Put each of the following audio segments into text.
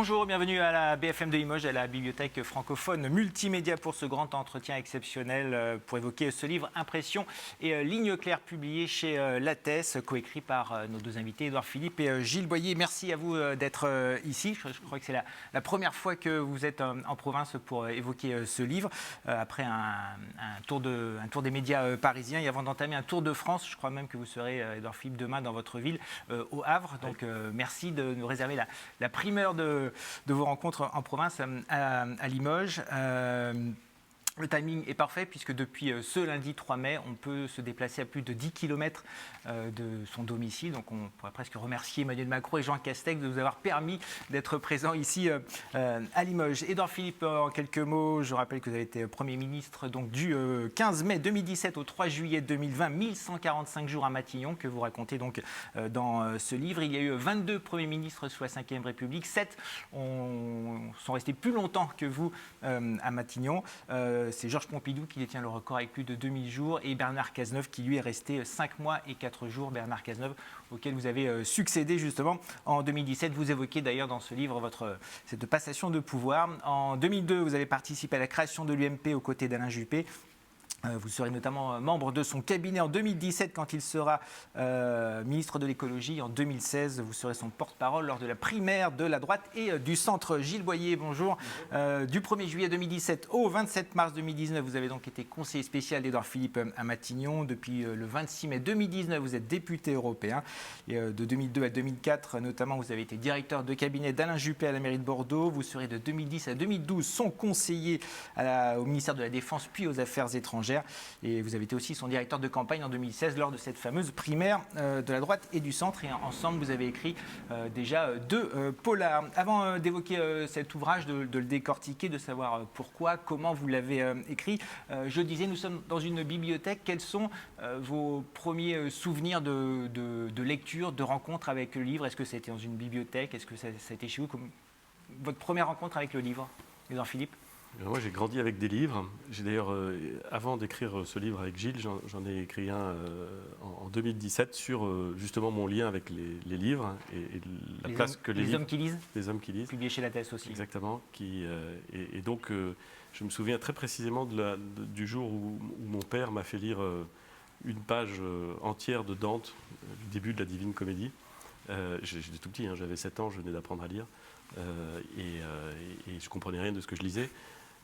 Bonjour, bienvenue à la BFM de Limoges, à la bibliothèque francophone multimédia pour ce grand entretien exceptionnel pour évoquer ce livre Impression et Lignes claires publié chez Lattès, coécrit par nos deux invités, Édouard Philippe et Gilles Boyer. Merci à vous d'être ici. Je crois que c'est la première fois que vous êtes en province pour évoquer ce livre, après un tour des médias parisiens. Et avant d'entamer un tour de France, je crois même que vous serez, Édouard Philippe, demain dans votre ville, au Havre. Donc merci de nous réserver la primeur de vos rencontres en province à Limoges. Le timing est parfait puisque depuis ce lundi 3 mai, on peut se déplacer à plus de 10 km de son domicile. Donc on pourrait presque remercier Emmanuel Macron et Jean Castex de nous avoir permis d'être présents ici à Limoges. Édouard Philippe, en quelques mots, je rappelle que vous avez été Premier ministre donc, du 15 mai 2017 au 3 juillet 2020, 1145 jours à Matignon, que vous racontez donc dans ce livre. Il y a eu 22 Premiers ministres sous la Ve République, 7 sont restés plus longtemps que vous à Matignon. C'est Georges Pompidou qui détient le record avec plus de 2000 jours et Bernard Cazeneuve qui lui est resté 5 mois et 4 jours. Bernard Cazeneuve auquel vous avez succédé justement en 2017. Vous évoquez d'ailleurs dans ce livre cette passation de pouvoir. En 2002, vous avez participé à la création de l'UMP aux côtés d'Alain Juppé. Vous serez notamment membre de son cabinet en 2017 quand il sera ministre de l'écologie. En 2016, vous serez son porte-parole lors de la primaire de la droite et du centre. Gilles Boyer, bonjour. Du 1er juillet 2017 au 27 mars 2019, vous avez donc été conseiller spécial d'Édouard Philippe à Matignon. Depuis le 26 mai 2019, vous êtes député européen. Et de 2002 à 2004, notamment, vous avez été directeur de cabinet d'Alain Juppé à la mairie de Bordeaux. Vous serez de 2010 à 2012 son conseiller au ministère de la Défense puis aux Affaires étrangères. Et vous avez été aussi son directeur de campagne en 2016 lors de cette fameuse primaire de la droite et du centre. Et ensemble, vous avez écrit déjà 2 polars. Avant d'évoquer cet ouvrage, de le décortiquer, de savoir pourquoi, comment vous l'avez écrit, je disais, nous sommes dans une bibliothèque. Quels sont vos premiers souvenirs de lecture, de rencontre avec le livre? Est-ce que c'était dans une bibliothèque? Est-ce que ça a été chez vous? Votre première rencontre avec le livre, Édouard Philippe? Moi, j'ai grandi avec des livres. J'ai d'ailleurs, avant d'écrire ce livre avec Gilles, j'en ai écrit un en 2017 sur justement mon lien avec les livres et la place que les hommes qui lisent. Les hommes qui lisent. Publié chez Lattès aussi. Exactement. Et donc, je me souviens très précisément du jour où mon père m'a fait lire une page entière de Dante, du début de la Divine Comédie. J'étais tout petit, j'avais 7 ans, je venais d'apprendre à lire. Et je ne comprenais rien de ce que je lisais.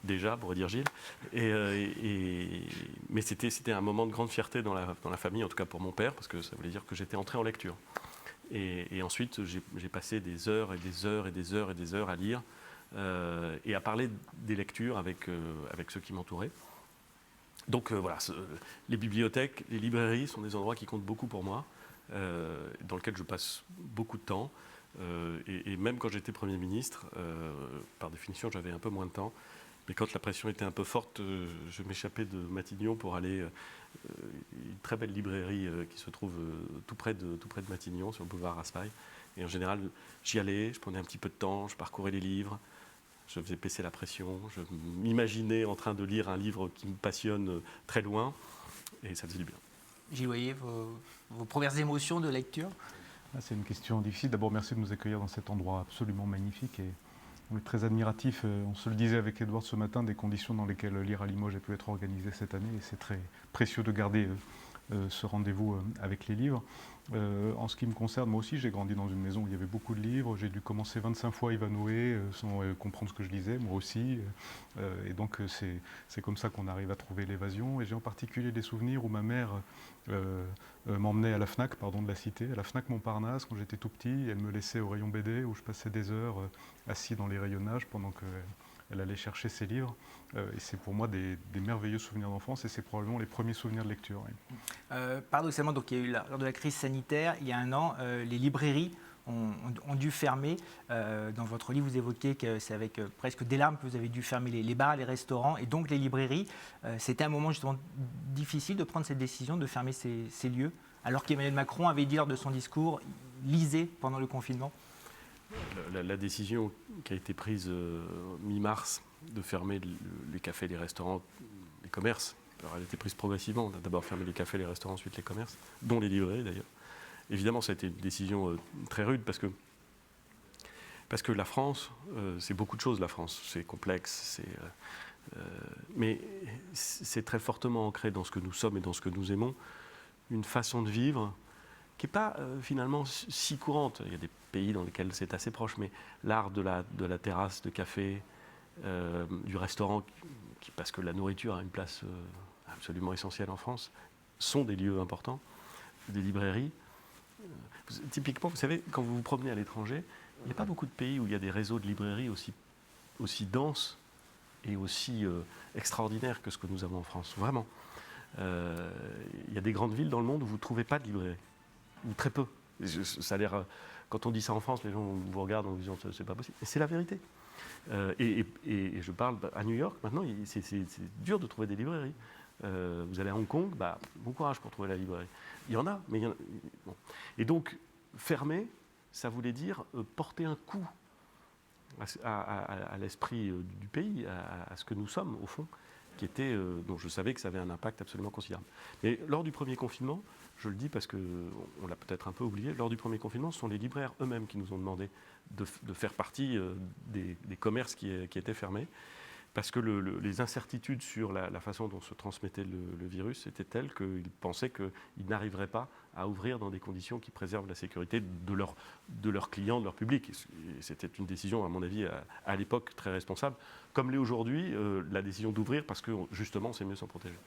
Déjà, pourrait dire Gilles. Mais c'était un moment de grande fierté dans la famille, en tout cas pour mon père, parce que ça voulait dire que j'étais entré en lecture. Et ensuite, j'ai passé des heures et des heures et des heures et des heures à lire et à parler des lectures avec ceux qui m'entouraient. Donc voilà, les bibliothèques, les librairies sont des endroits qui comptent beaucoup pour moi, dans lesquels je passe beaucoup de temps. Et même quand j'étais Premier ministre, par définition, j'avais un peu moins de temps. Mais quand la pression était un peu forte, je m'échappais de Matignon pour aller à une très belle librairie qui se trouve tout près de Matignon, sur le boulevard Raspail. Et en général, j'y allais, je prenais un petit peu de temps, je parcourais les livres, je faisais baisser la pression, je m'imaginais en train de lire un livre qui me passionne très loin, et ça faisait du bien. Gilles Boyer, vos premières émotions de lecture? C'est une question difficile. D'abord, merci de nous accueillir dans cet endroit absolument magnifique. Et on est très admiratif, on se le disait avec Édouard ce matin, des conditions dans lesquelles Lire à Limoges a pu être organisé cette année. Et c'est très précieux de garder ce rendez-vous avec les livres. En ce qui me concerne, moi aussi, j'ai grandi dans une maison où il y avait beaucoup de livres. J'ai dû commencer 25 fois Ivanhoé sans comprendre ce que je lisais, moi aussi. Et donc, c'est comme ça qu'on arrive à trouver l'évasion. Et j'ai en particulier des souvenirs où ma mère m'emmenait à la FNAC, de la Cité, à la FNAC Montparnasse, quand j'étais tout petit. Elle me laissait au rayon BD, où je passais des heures assis dans les rayonnages pendant qu'elle allait chercher ses livres. Et c'est pour moi des merveilleux souvenirs d'enfance, et c'est probablement les premiers souvenirs de lecture. Oui. Paradoxalement, donc, il y a eu lors de la crise sanitaire, il y a un an, les librairies ont dû fermer. Dans votre livre, vous évoquez que c'est avec presque des larmes que vous avez dû fermer les bars, les restaurants et donc les librairies. C'était un moment justement difficile de prendre cette décision de fermer ces lieux, alors qu'Emmanuel Macron avait dit lors de son discours « lisez pendant le confinement ». La décision qui a été prise mi-mars de fermer les cafés, les restaurants, les commerces, alors elle a été prise progressivement. On a d'abord fermé les cafés, les restaurants, ensuite les commerces, dont les librairies d'ailleurs. Évidemment, ça a été une décision très rude parce que Parce que la France, c'est beaucoup de choses, la France. C'est complexe, mais c'est très fortement ancré dans ce que nous sommes et dans ce que nous aimons, une façon de vivre qui n'est pas finalement si courante. Il y a des pays dans lesquels c'est assez proche, mais l'art de la terrasse de café, du restaurant, parce que la nourriture a une place absolument essentielle en France, sont des lieux importants, des librairies. Typiquement, vous savez, quand vous vous promenez à l'étranger, il n'y a pas beaucoup de pays où il y a des réseaux de librairies aussi denses et aussi extraordinaires que ce que nous avons en France. Vraiment. Il y a des grandes villes dans le monde où vous ne trouvez pas de librairie, ou très peu. Ça a l'air, quand on dit ça en France, les gens vous regardent en vous disant c'est pas possible. Et c'est la vérité. Et je parle à New York, maintenant, c'est dur de trouver des librairies. Vous allez à Hong Kong, bon courage pour trouver la librairie. Il y en a, mais il y en a. Bon. Et donc, fermer, ça voulait dire porter un coup à l'esprit du pays, à ce que nous sommes, au fond, dont je savais que ça avait un impact absolument considérable. Mais lors du premier confinement, je le dis parce qu'on l'a peut-être un peu oublié, lors du premier confinement, ce sont les libraires eux-mêmes qui nous ont demandé de faire partie des commerces qui étaient fermés, parce que les incertitudes sur la façon dont se transmettait le virus étaient telles qu'ils pensaient qu'ils n'arriveraient pas à ouvrir dans des conditions qui préservent la sécurité de leurs clients, de leur public. Et c'était une décision, à mon avis, à l'époque très responsable, comme l'est aujourd'hui la décision d'ouvrir, parce que justement, c'est mieux s'en protéger.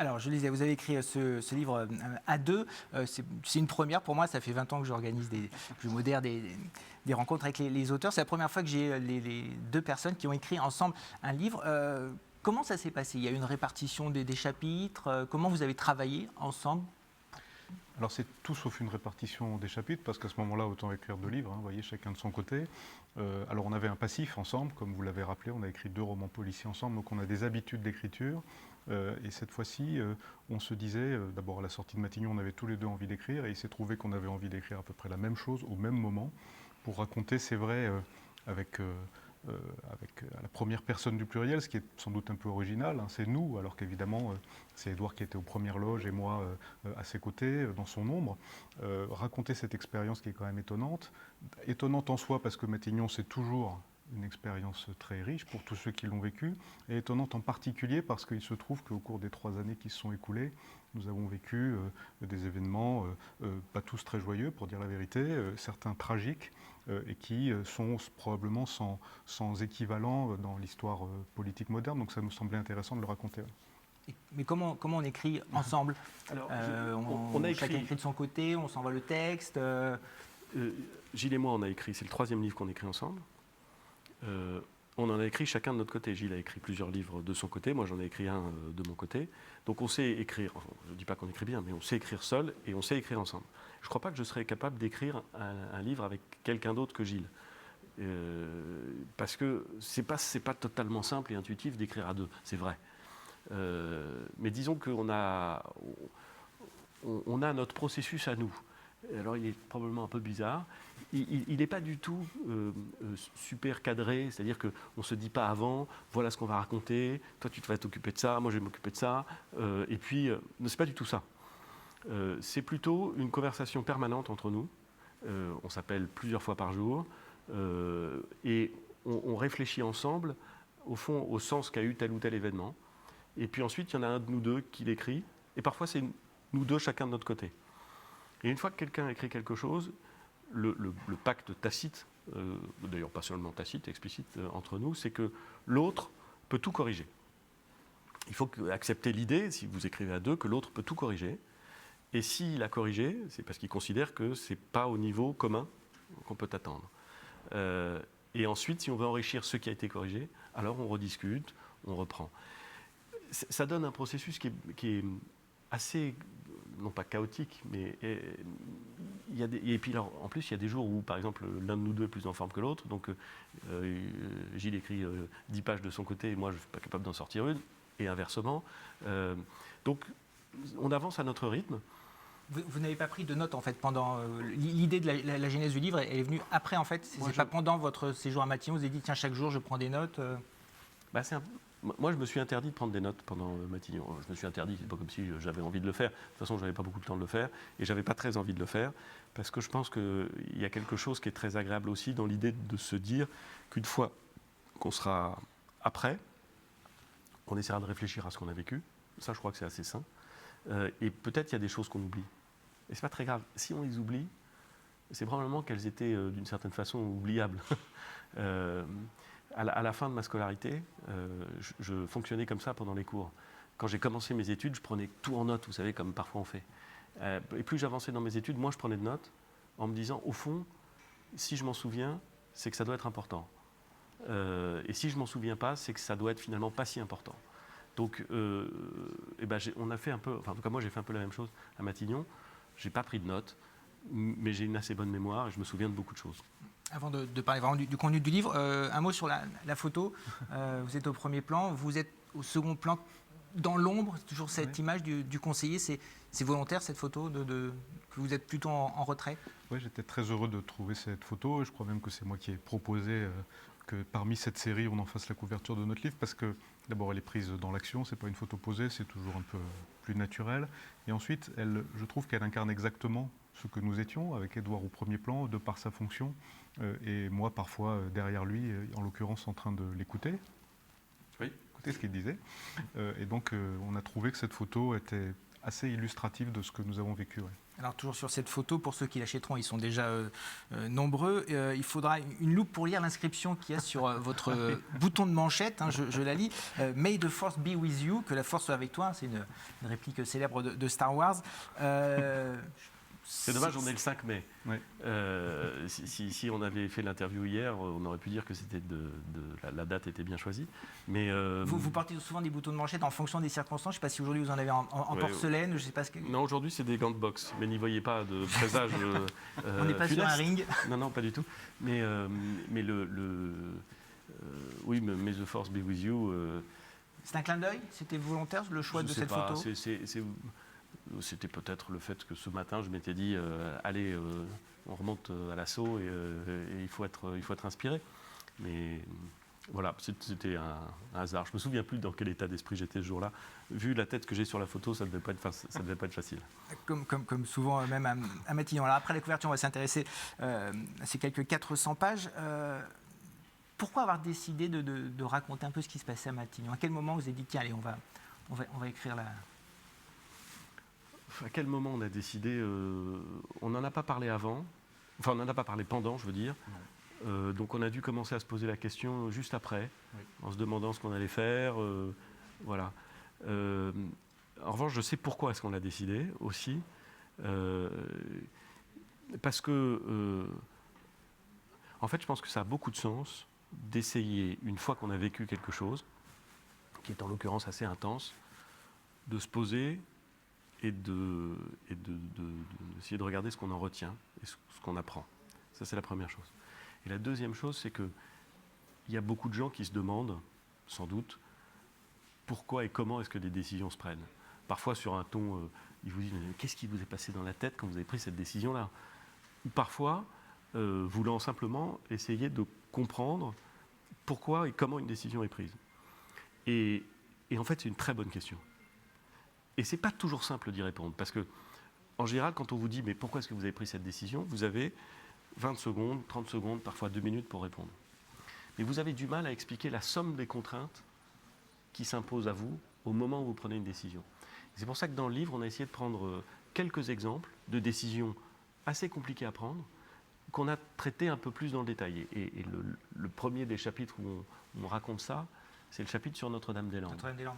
Alors, je le disais, vous avez écrit ce livre à deux. C'est une première pour moi. Ça fait 20 ans que je modère des rencontres avec les auteurs. C'est la première fois que j'ai les deux personnes qui ont écrit ensemble un livre. Comment ça s'est passé? Il y a eu une répartition des chapitres. Comment vous avez travaillé ensemble? Alors c'est tout sauf une répartition des chapitres, parce qu'à ce moment-là, autant écrire deux livres, vous voyez, chacun de son côté. Alors on avait un passif ensemble, comme vous l'avez rappelé, on a écrit 2 romans policiers ensemble, donc on a des habitudes d'écriture. Et cette fois-ci, on se disait, d'abord à la sortie de Matignon, on avait tous les deux envie d'écrire, et il s'est trouvé qu'on avait envie d'écrire à peu près la même chose au même moment, pour raconter, c'est vrai, avec la première personne du pluriel, ce qui est sans doute un peu original, c'est nous, alors qu'évidemment c'est Édouard qui était aux premières loges et moi à ses côtés, dans son ombre. Raconter cette expérience qui est quand même étonnante en soi, parce que Matignon c'est toujours une expérience très riche pour tous ceux qui l'ont vécu, et étonnante en particulier parce qu'il se trouve qu'au cours des 3 années qui se sont écoulées, nous avons vécu des événements, pas tous très joyeux pour dire la vérité, certains tragiques, et qui sont probablement sans équivalent dans l'histoire politique moderne, donc ça nous semblait intéressant de le raconter. Mais comment on écrit ensemble? Alors, on a chacun écrit de son côté, on s'envoie le texte. Gilles et moi, on a écrit, c'est le 3e livre qu'on écrit ensemble. On en a écrit chacun de notre côté. Gilles a écrit plusieurs livres de son côté, moi j'en ai écrit un de mon côté. Donc on sait écrire, je ne dis pas qu'on écrit bien, mais on sait écrire seul et on sait écrire ensemble. Je ne crois pas que je serais capable d'écrire un livre avec quelqu'un d'autre que Gilles. Parce que c'est pas totalement simple et intuitif d'écrire à 2, c'est vrai. Mais disons qu'on a notre processus à nous. Alors il est probablement un peu bizarre. Il n'est pas du tout super cadré, c'est-à-dire qu'on ne se dit pas avant, voilà ce qu'on va raconter, toi tu vas t'occuper de ça, moi je vais m'occuper de ça, et puis c'est pas du tout ça. C'est plutôt une conversation permanente entre nous, on s'appelle plusieurs fois par jour, et on réfléchit ensemble, au fond, au sens qu'a eu tel ou tel événement, et puis ensuite il y en a un de nous deux qui l'écrit, et parfois c'est nous deux chacun de notre côté. Et une fois que quelqu'un écrit quelque chose, le pacte tacite, d'ailleurs pas seulement tacite, explicite entre nous, c'est que l'autre peut tout corriger. Il faut accepter l'idée, si vous écrivez à 2, que l'autre peut tout corriger. Et s'il a corrigé, c'est parce qu'il considère que ce n'est pas au niveau commun qu'on peut attendre. Et ensuite, si on veut enrichir ce qui a été corrigé, alors on rediscute, on reprend. Ça donne un processus qui est assez, non pas chaotique, mais et puis alors, en plus il y a des jours où par exemple l'un de nous deux est plus en forme que l'autre, donc Gilles écrit 10 pages de son côté et moi je ne suis pas capable d'en sortir une, et inversement. Donc on avance à notre rythme. Vous n'avez pas pris de notes en fait pendant l'idée de la genèse du livre, elle est venue après en fait. C'est pas pendant votre séjour à Matignon, vous avez dit tiens chaque jour je prends des notes. Moi, je me suis interdit de prendre des notes pendant Matignon. Je me suis interdit, c'est pas comme si j'avais envie de le faire. De toute façon, je n'avais pas beaucoup de temps de le faire et j'avais pas très envie de le faire parce que je pense qu'il y a quelque chose qui est très agréable aussi dans l'idée de se dire qu'une fois qu'on sera après, on essaiera de réfléchir à ce qu'on a vécu. Ça, je crois que c'est assez sain. Et peut-être il y a des choses qu'on oublie. Et c'est pas très grave. Si on les oublie, c'est probablement qu'elles étaient d'une certaine façon oubliables. À la fin de ma scolarité, je fonctionnais comme ça pendant les cours. Quand j'ai commencé mes études, je prenais tout en notes, vous savez, comme parfois on fait. Et plus j'avançais dans mes études, moins je prenais de notes, en me disant, au fond, si je m'en souviens, c'est que ça doit être important. Et si je m'en souviens pas, c'est que ça doit être finalement pas si important. Donc, on a fait un peu, enfin en tout cas moi j'ai fait un peu la même chose à Matignon. J'ai pas pris de notes, mais j'ai une assez bonne mémoire et je me souviens de beaucoup de choses. Avant de parler vraiment du contenu du livre, un mot sur la photo. Vous êtes au premier plan, vous êtes au second plan, dans l'ombre, toujours cette image du conseiller. C'est volontaire cette photo, que vous êtes plutôt en retrait? Oui, j'étais très heureux de trouver cette photo. Je crois même que c'est moi qui ai proposé que parmi cette série, on en fasse la couverture de notre livre parce que d'abord, elle est prise dans l'action, c'est pas une photo posée, c'est toujours un peu plus naturel. Et ensuite, je trouve qu'elle incarne exactement ce que nous étions, avec Édouard au premier plan, de par sa fonction, et moi parfois derrière lui, en l'occurrence en train de l'écouter. Oui. Écoutez ce qu'il disait. Et donc, on a trouvé que cette photo était assez illustrative de ce que nous avons vécu. Ouais. Alors toujours sur cette photo, pour ceux qui l'achèteront, ils sont déjà nombreux. Il faudra une loupe pour lire l'inscription qu'il y a sur votre bouton de manchette. Hein, je la lis. May the force be with you, que la force soit avec toi. C'est une réplique célèbre de Star Wars. C'est dommage, on est le 5 mai. Ouais. Si on avait fait l'interview hier, on aurait pu dire que c'était la date était bien choisie. Mais vous portez souvent des boutons de manchette en fonction des circonstances. Je ne sais pas si aujourd'hui vous en avez en porcelaine. Je sais pas ce que... Non, aujourd'hui c'est des gants de boxe, mais n'y voyez pas de présage. On n'est pas sur un ring. Non, pas du tout. Mais oui, May the Force be with you. C'est un clin d'œil? C'était volontaire le choix de cette photo? C'était peut-être le fait que ce matin, je m'étais dit, allez, on remonte à l'assaut et il faut être inspiré. Mais voilà, c'était un hasard. Je me souviens plus dans quel état d'esprit j'étais ce jour-là. Vu la tête que j'ai sur la photo, ça ne devait pas être facile. Comme souvent, même à Matignon. Alors après la couverture, on va s'intéresser à ces quelques 400 pages. Pourquoi avoir décidé de raconter un peu ce qui se passait à Matignon? À quel moment vous avez dit, tiens, allez, on va écrire la... À quel moment on a décidé on n'en a pas parlé avant, enfin on n'en a pas parlé pendant, je veux dire. Donc on a dû commencer à se poser la question juste après, oui, en se demandant ce qu'on allait faire. Voilà. En revanche, je sais pourquoi est-ce qu'on l'a décidé aussi. Parce que, en fait, je pense que ça a beaucoup de sens d'essayer, une fois qu'on a vécu quelque chose, qui est en l'occurrence assez intense, de se poser et d'essayer de regarder ce qu'on en retient et ce qu'on apprend. Ça, c'est la première chose. Et la deuxième chose, c'est qu'il y a beaucoup de gens qui se demandent, sans doute, pourquoi et comment est-ce que des décisions se prennent. Parfois, sur un ton, ils vous disent « Qu'est-ce qui vous est passé dans la tête quand vous avez pris cette décision-là » Ou parfois, voulant simplement essayer de comprendre pourquoi et comment une décision est prise. Et en fait, c'est une très bonne question. Et ce n'est pas toujours simple d'y répondre, parce que, en général, quand on vous dit « mais pourquoi est-ce que vous avez pris cette décision ?», vous avez 20 secondes, 30 secondes, parfois 2 minutes pour répondre. Mais vous avez du mal à expliquer la somme des contraintes qui s'imposent à vous au moment où vous prenez une décision. C'est pour ça que dans le livre, on a essayé de prendre quelques exemples de décisions assez compliquées à prendre, qu'on a traitées un peu plus dans le détail. Et le premier des chapitres où on raconte ça, c'est le chapitre sur Notre-Dame-des-Landes. Notre-Dame-des-Landes.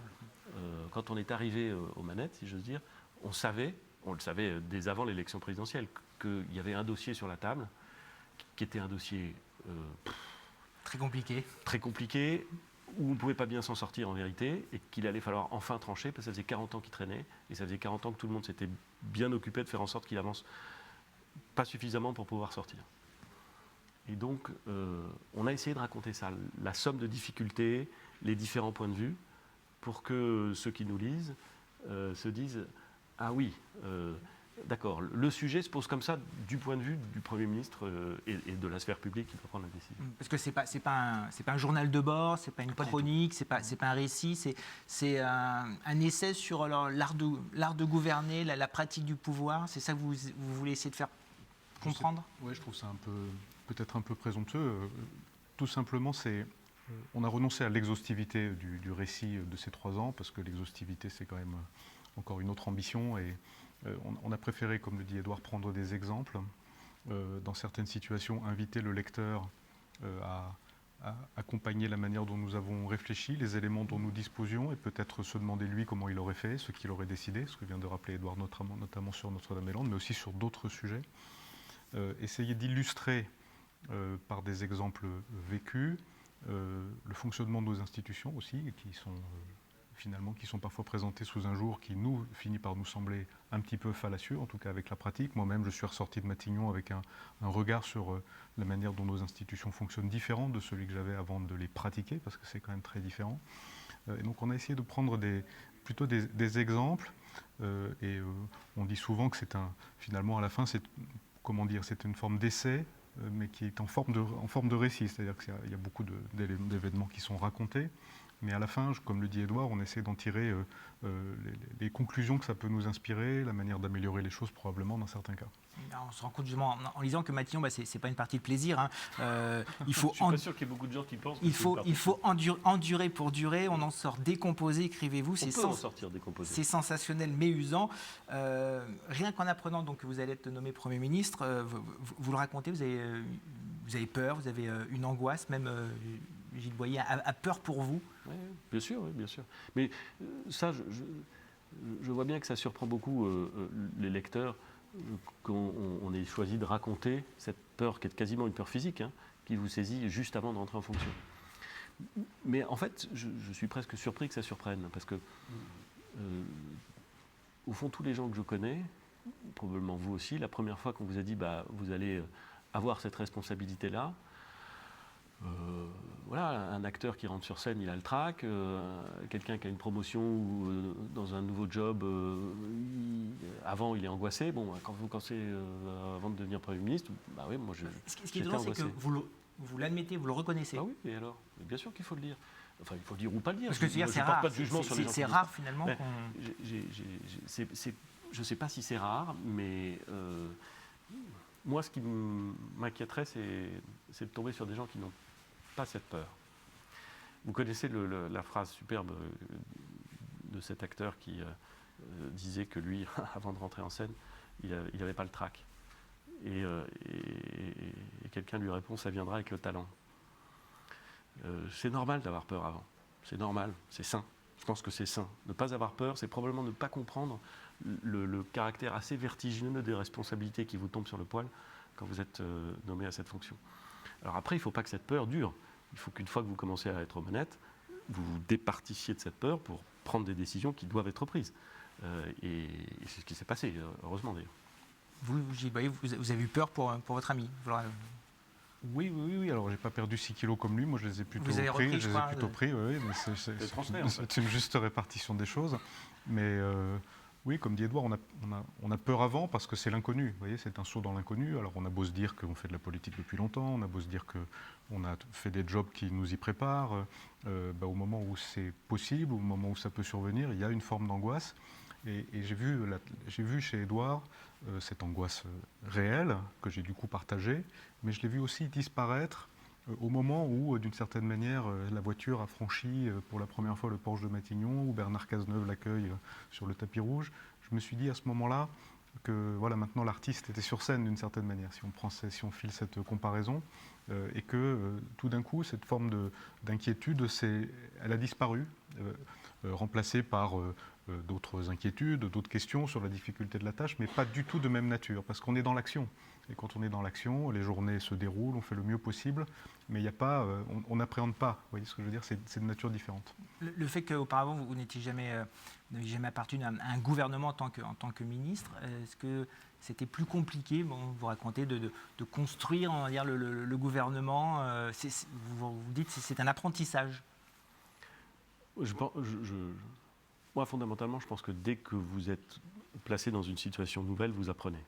Quand on est arrivé aux manettes, si j'ose dire, on le savait dès avant l'élection présidentielle, qu'il y avait un dossier sur la table, qui était un dossier très compliqué, où on ne pouvait pas bien s'en sortir en vérité, et qu'il allait falloir enfin trancher, parce que ça faisait 40 ans qu'il traînait, et ça faisait 40 ans que tout le monde s'était bien occupé de faire en sorte qu'il avance pas suffisamment pour pouvoir sortir. Et donc, on a essayé de raconter ça, la somme de difficultés, les différents points de vue, pour que ceux qui nous lisent se disent « Ah oui, D'accord. Le sujet se pose comme ça du point de vue du Premier ministre et de la sphère publique qui doit prendre la décision. Parce que c'est pas un journal de bord, c'est pas une chronique, c'est pas un récit, c'est un essai sur l'art de gouverner, la pratique du pouvoir. C'est ça que vous voulez essayer de faire comprendre? Oui, je trouve ça peut-être un peu présomptueux. Tout simplement, on a renoncé à l'exhaustivité du récit de ces 3 ans, parce que l'exhaustivité, c'est quand même encore une autre ambition. Et on a préféré, comme le dit Édouard, prendre des exemples. Dans certaines situations, inviter le lecteur à accompagner la manière dont nous avons réfléchi, les éléments dont nous disposions, et peut-être se demander lui comment il aurait fait, ce qu'il aurait décidé, ce que vient de rappeler Édouard, notamment sur Notre-Dame-des-Landes, mais aussi sur d'autres sujets. Essayer d'illustrer par des exemples vécus le fonctionnement de nos institutions aussi, qui sont parfois présentés sous un jour qui finit par nous sembler un petit peu fallacieux, en tout cas avec la pratique. Moi-même, je suis ressorti de Matignon avec un regard sur la manière dont nos institutions fonctionnent différent de celui que j'avais avant de les pratiquer, parce que c'est quand même très différent. Et donc on a essayé de prendre plutôt des exemples, et on dit souvent que finalement à la fin, c'est une forme d'essai, mais qui est en forme de récit, c'est-à-dire qu'il y a beaucoup d'événements qui sont racontés, mais à la fin, comme le dit Édouard, on essaie d'en tirer les conclusions que ça peut nous inspirer, la manière d'améliorer les choses probablement dans certains cas. Alors, on se rend compte justement en lisant que Matignon, c'est pas une partie de plaisir. Hein. Il faut je ne suis pas sûr qu'il y ait beaucoup de gens qui pensent. Il faut endurer pour durer. On en sort décomposé, écrivez-vous. On peut en sortir décomposé. C'est sensationnel mais usant. Rien qu'en apprenant donc, que vous allez être nommé Premier ministre, vous le racontez, vous avez peur, vous avez une angoisse, même Gilles Boyer a peur pour vous. Oui, bien sûr, oui, bien sûr. Mais ça, je vois bien que ça surprend beaucoup les lecteurs qu'on ait choisi de raconter cette peur qui est quasiment une peur physique, hein, qui vous saisit juste avant de rentrer en fonction. Mais en fait, je suis presque surpris que ça surprenne, parce que au fond, tous les gens que je connais, probablement vous aussi, la première fois qu'on vous a dit vous allez avoir cette responsabilité-là, voilà, un acteur qui rentre sur scène, il a le trac, quelqu'un qui a une promotion ou dans un nouveau job, avant il est angoissé. Bon, quand vous pensez avant de devenir Premier ministre, oui, moi Ce qui est drôle, c'est que vous l'admettez, vous le reconnaissez. Ah oui, et alors? Bien sûr qu'il faut le dire. Enfin, il faut le dire ou pas le dire. Parce que c'est rare. Pas de jugement sur les gens. C'est rare finalement. Je ne sais pas si c'est rare, mais moi, ce qui m'inquiéterait, c'est de tomber sur des gens qui n'ont pas cette peur. Vous connaissez la phrase superbe de cet acteur qui disait que lui, avant de rentrer en scène, il n'avait pas le trac. Et quelqu'un lui répond, ça viendra avec le talent. C'est normal d'avoir peur avant. C'est normal, c'est sain. Je pense que c'est sain. Ne pas avoir peur, c'est probablement ne pas comprendre le caractère assez vertigineux des responsabilités qui vous tombent sur le poil quand vous êtes nommé à cette fonction. Alors après, il ne faut pas que cette peur dure. Il faut qu'une fois que vous commencez à être aux manettes, vous vous départissiez de cette peur pour prendre des décisions qui doivent être prises. Et c'est ce qui s'est passé, heureusement d'ailleurs. Vous avez eu peur pour votre ami? Oui. Alors, j'ai pas perdu 6 kilos comme lui. Moi, je les ai plutôt pris. Oui, mais c'est une juste répartition des choses. Mais oui, comme dit Édouard, on a peur avant parce que c'est l'inconnu. Vous voyez, c'est un saut dans l'inconnu. Alors, on a beau se dire qu'on fait de la politique depuis longtemps, on a beau se dire qu'on a fait des jobs qui nous y préparent. Au moment où c'est possible, au moment où ça peut survenir, il y a une forme d'angoisse. Et j'ai vu chez Édouard cette angoisse réelle que j'ai du coup partagée, mais je l'ai vu aussi disparaître au moment où, d'une certaine manière, la voiture a franchi pour la première fois le porche de Matignon, où Bernard Cazeneuve l'accueille sur le tapis rouge. Je me suis dit à ce moment-là que voilà, maintenant l'artiste était sur scène d'une certaine manière, si on file cette comparaison, et que tout d'un coup, cette forme d'inquiétude, elle a disparu, remplacée par d'autres inquiétudes, d'autres questions sur la difficulté de la tâche, mais pas du tout de même nature, parce qu'on est dans l'action. Et quand on est dans l'action, les journées se déroulent, on fait le mieux possible, mais il n'y a pas, on n'appréhende pas. Vous voyez ce que je veux dire, c'est de nature différente. Le fait qu'auparavant, vous n'aviez jamais appartenu à un gouvernement en tant que ministre, est-ce que c'était plus compliqué, vous racontez, de construire, on va dire, le gouvernement vous dites que c'est un apprentissage. Moi, fondamentalement, je pense que dès que vous êtes placé dans une situation nouvelle, vous apprenez.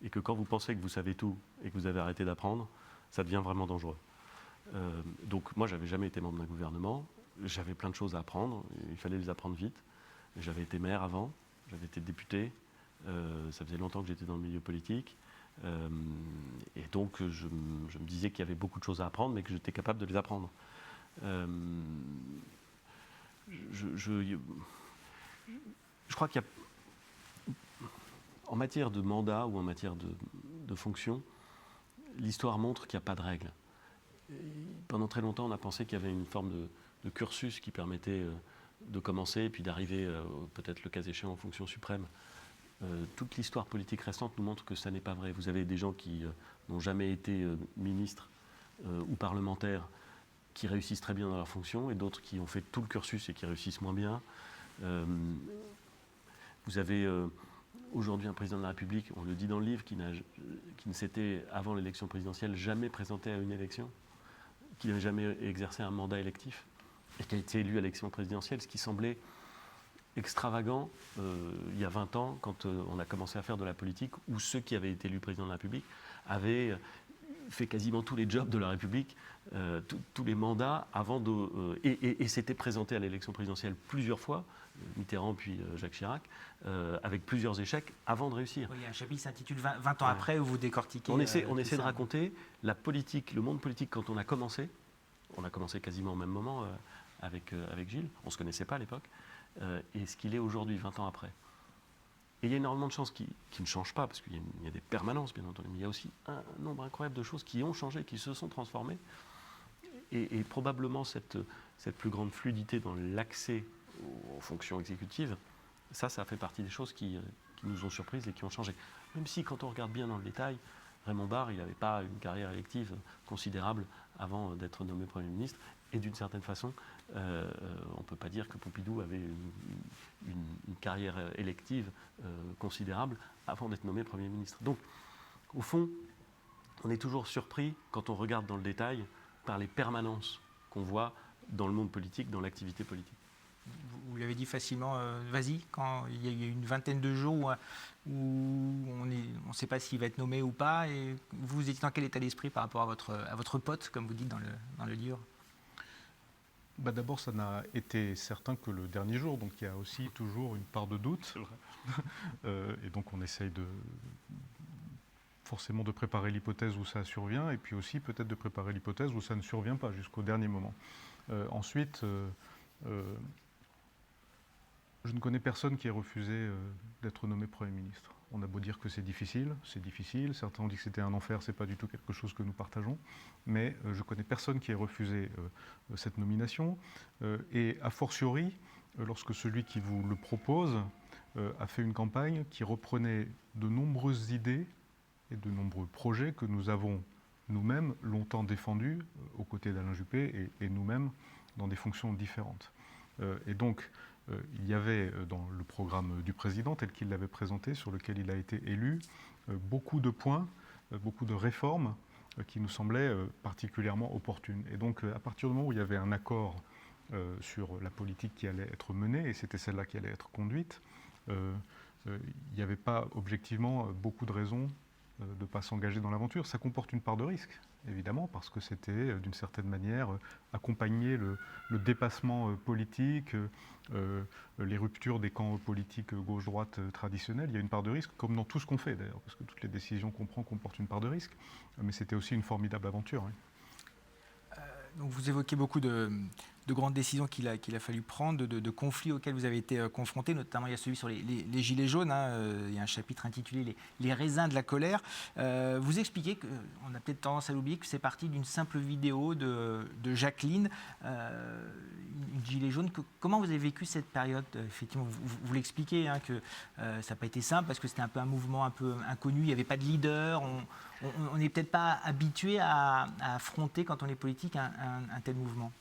Et que quand vous pensez que vous savez tout et que vous avez arrêté d'apprendre, ça devient vraiment dangereux. Donc moi, j'avais jamais été membre d'un gouvernement. J'avais plein de choses à apprendre. Il fallait les apprendre vite. J'avais été maire avant. J'avais été député. Ça faisait longtemps que j'étais dans le milieu politique. Et donc, je me disais qu'il y avait beaucoup de choses à apprendre, mais que j'étais capable de les apprendre. Je crois qu'il y a, en matière de mandat ou en matière de fonction, l'histoire montre qu'il n'y a pas de règles. Pendant très longtemps, on a pensé qu'il y avait une forme de cursus qui permettait de commencer et puis d'arriver, peut-être le cas échéant, en fonction suprême. Toute l'histoire politique récente nous montre que ça n'est pas vrai. Vous avez des gens qui n'ont jamais été ministres ou parlementaires qui réussissent très bien dans leur fonction et d'autres qui ont fait tout le cursus et qui réussissent moins bien. Vous avez aujourd'hui un président de la République, on le dit dans le livre, qui ne s'était, avant l'élection présidentielle, jamais présenté à une élection, qui n'avait jamais exercé un mandat électif et qui a été élu à l'élection présidentielle, ce qui semblait extravagant il y a 20 ans, quand on a commencé à faire de la politique, où ceux qui avaient été élus président de la République avaient fait quasiment tous les jobs de la République, tous les mandats, et s'étaient présentés à l'élection présidentielle plusieurs fois, Mitterrand puis Jacques Chirac, avec plusieurs échecs, avant de réussir. Oui, il y a un chapitre qui s'intitule 20 ans après, où vous décortiquez. On essaie de raconter la politique, le monde politique, quand on a commencé quasiment au même moment avec Gilles, on ne se connaissait pas à l'époque, et ce qu'il est aujourd'hui, 20 ans après. Et il y a énormément de choses qui ne changent pas, parce qu'il y a des permanences, bien entendu, mais il y a aussi un nombre incroyable de choses qui ont changé, qui se sont transformées. Et probablement cette plus grande fluidité dans l'accès aux fonctions exécutives, ça fait partie des choses qui nous ont surprises et qui ont changé. Même si, quand on regarde bien dans le détail, Raymond Barre, il n'avait pas une carrière élective considérable avant d'être nommé Premier ministre. Et d'une certaine façon, on ne peut pas dire que Pompidou avait une carrière élective considérable avant d'être nommé Premier ministre. Donc, au fond, on est toujours surpris, quand on regarde dans le détail, par les permanences qu'on voit dans le monde politique, dans l'activité politique. Vous l'avez dit facilement, vas-y, quand il y a une vingtaine de jours où on ne sait pas s'il va être nommé ou pas, et vous étiez dans quel état d'esprit par rapport à votre pote, comme vous dites dans le livre? D'abord, ça n'a été certain que le dernier jour, donc il y a aussi toujours une part de doute. Et donc on essaye forcément de préparer l'hypothèse où ça survient, et puis aussi peut-être de préparer l'hypothèse où ça ne survient pas jusqu'au dernier moment. Ensuite, je ne connais personne qui ait refusé d'être nommé Premier ministre. On a beau dire que c'est difficile. Certains ont dit que c'était un enfer, c'est pas du tout quelque chose que nous partageons. Mais je ne connais personne qui ait refusé cette nomination. Et a fortiori, lorsque celui qui vous le propose a fait une campagne qui reprenait de nombreuses idées et de nombreux projets que nous avons nous-mêmes longtemps défendus aux côtés d'Alain Juppé et nous-mêmes dans des fonctions différentes. Et donc, il y avait dans le programme du président, tel qu'il l'avait présenté, sur lequel il a été élu, beaucoup de points, beaucoup de réformes qui nous semblaient particulièrement opportunes. Et donc, à partir du moment où il y avait un accord sur la politique qui allait être menée, et c'était celle-là qui allait être conduite, il n'y avait pas objectivement beaucoup de raisons de ne pas s'engager dans l'aventure. Ça comporte une part de risque, évidemment, parce que c'était d'une certaine manière accompagner le dépassement politique, les ruptures des camps politiques gauche-droite traditionnels. Il y a une part de risque, comme dans tout ce qu'on fait d'ailleurs, parce que toutes les décisions qu'on prend comportent une part de risque, mais c'était aussi une formidable aventure. Oui. Donc vous évoquez beaucoup de grandes décisions qu'il a fallu prendre, de conflits auxquels vous avez été confrontés, notamment il y a celui sur les gilets jaunes, il y a un chapitre intitulé les raisins de la colère. Vous expliquez, on a peut-être tendance à l'oublier, que c'est parti d'une simple vidéo de Jacqueline, une gilet jaune. Comment vous avez vécu cette période? Effectivement, vous l'expliquez, que ça n'a pas été simple parce que c'était un peu un mouvement un peu inconnu, il n'y avait pas de leader, on n'est peut-être pas habitué à affronter, quand on est politique, un tel mouvement.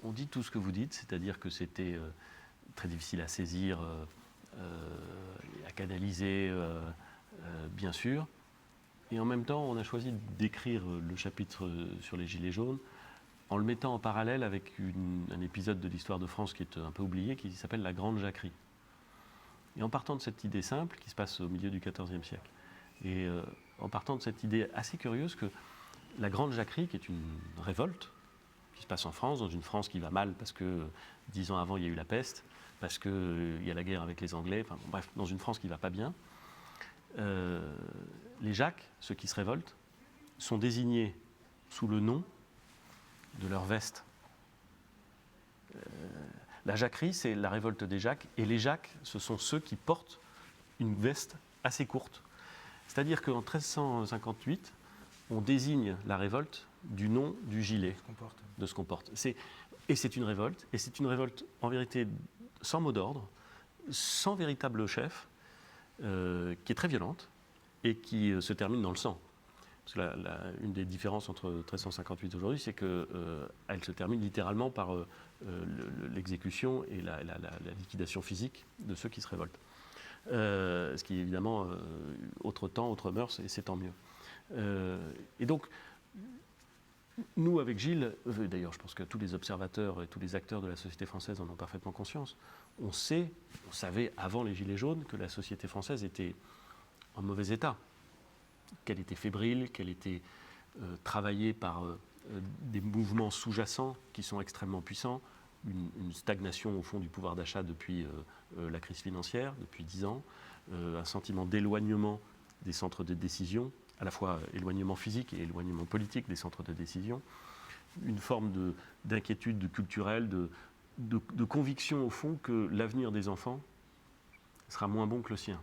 On dit tout ce que vous dites, c'est-à-dire que c'était très difficile à saisir, à canaliser, bien sûr. Et en même temps, on a choisi d'écrire le chapitre sur les Gilets jaunes en le mettant en parallèle avec un épisode de l'histoire de France qui est un peu oublié, qui s'appelle la Grande Jacquerie. Et en partant de cette idée simple, qui se passe au milieu du XIVe siècle, et en partant de cette idée assez curieuse que la Grande Jacquerie, qui est une révolte, qui se passe en France, dans une France qui va mal parce que 10 ans avant il y a eu la peste, parce qu'il y a la guerre avec les Anglais, enfin, bon, bref, dans une France qui ne va pas bien, les Jacques, ceux qui se révoltent, sont désignés sous le nom de leur veste. La Jacquerie, c'est la révolte des Jacques, et les Jacques, ce sont ceux qui portent une veste assez courte. C'est-à-dire qu'en 1358, on désigne la révolte du nom du gilet, de ce qu'on porte. Et c'est une révolte en vérité sans mot d'ordre, sans véritable chef, qui est très violente et qui se termine dans le sang. Parce que une des différences entre 1358 aujourd'hui, c'est qu'elle se termine littéralement par l'exécution et la liquidation physique de ceux qui se révoltent. Ce qui est évidemment autre temps, autre mœurs, et c'est tant mieux. Et donc, nous, avec Gilles, d'ailleurs, je pense que tous les observateurs et tous les acteurs de la société française en ont parfaitement conscience, on savait avant les Gilets jaunes que la société française était en mauvais état, qu'elle était fébrile, qu'elle était travaillée par des mouvements sous-jacents qui sont extrêmement puissants, une stagnation au fond du pouvoir d'achat depuis la crise financière, depuis 10 ans, un sentiment d'éloignement des centres de décision, à la fois éloignement physique et éloignement politique des centres de décision, une forme d'inquiétude culturelle, de conviction au fond que l'avenir des enfants sera moins bon que le sien.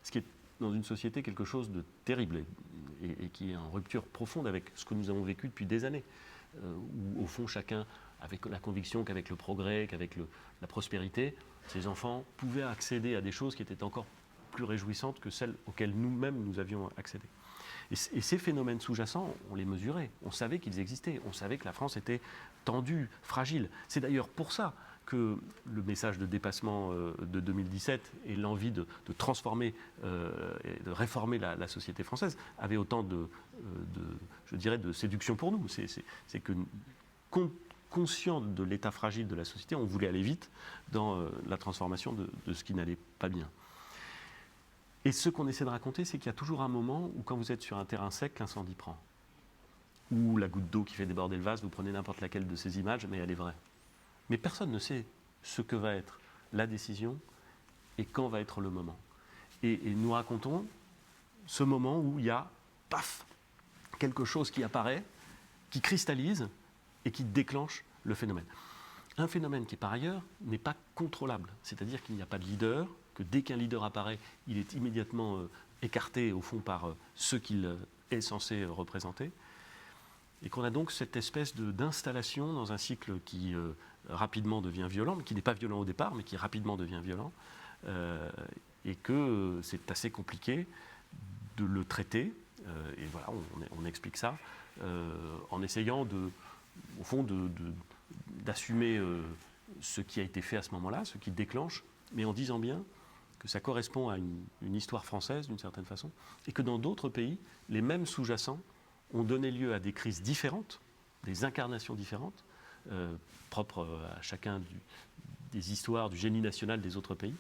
Ce qui est dans une société quelque chose de terrible et qui est en rupture profonde avec ce que nous avons vécu depuis des années, où au fond chacun avec la conviction qu'avec le progrès, qu'avec la prospérité, ces enfants pouvaient accéder à des choses qui étaient encore plus réjouissantes que celles auxquelles nous-mêmes nous avions accédé. Et ces phénomènes sous-jacents, on les mesurait, on savait qu'ils existaient, on savait que la France était tendue, fragile. C'est d'ailleurs pour ça que le message de dépassement de 2017 et l'envie de transformer et de réformer la société française avait autant je dirais, de séduction pour nous. C'est que, conscient de l'état fragile de la société, on voulait aller vite dans la transformation de ce qui n'allait pas bien. Et ce qu'on essaie de raconter, c'est qu'il y a toujours un moment où, quand vous êtes sur un terrain sec, l'incendie prend. Ou la goutte d'eau qui fait déborder le vase, vous prenez n'importe laquelle de ces images, mais elle est vraie. Mais personne ne sait ce que va être la décision et quand va être le moment. Et nous racontons ce moment où il y a, paf, quelque chose qui apparaît, qui cristallise et qui déclenche le phénomène. Un phénomène qui, par ailleurs, n'est pas contrôlable. C'est-à-dire qu'il n'y a pas de leader, que dès qu'un leader apparaît, il est immédiatement écarté, au fond, par ceux qu'il est censé représenter. Et qu'on a donc cette espèce d'installation dans un cycle qui rapidement devient violent, mais qui n'est pas violent au départ, mais qui rapidement devient violent, et que c'est assez compliqué de le traiter. Et voilà, on explique ça, en essayant au fond d'assumer ce qui a été fait à ce moment-là, ce qui déclenche, mais en disant bien que ça correspond à une histoire française d'une certaine façon, et que dans d'autres pays, les mêmes sous-jacents ont donné lieu à des crises différentes, des incarnations différentes, propres à chacun des histoires, du génie national des autres pays,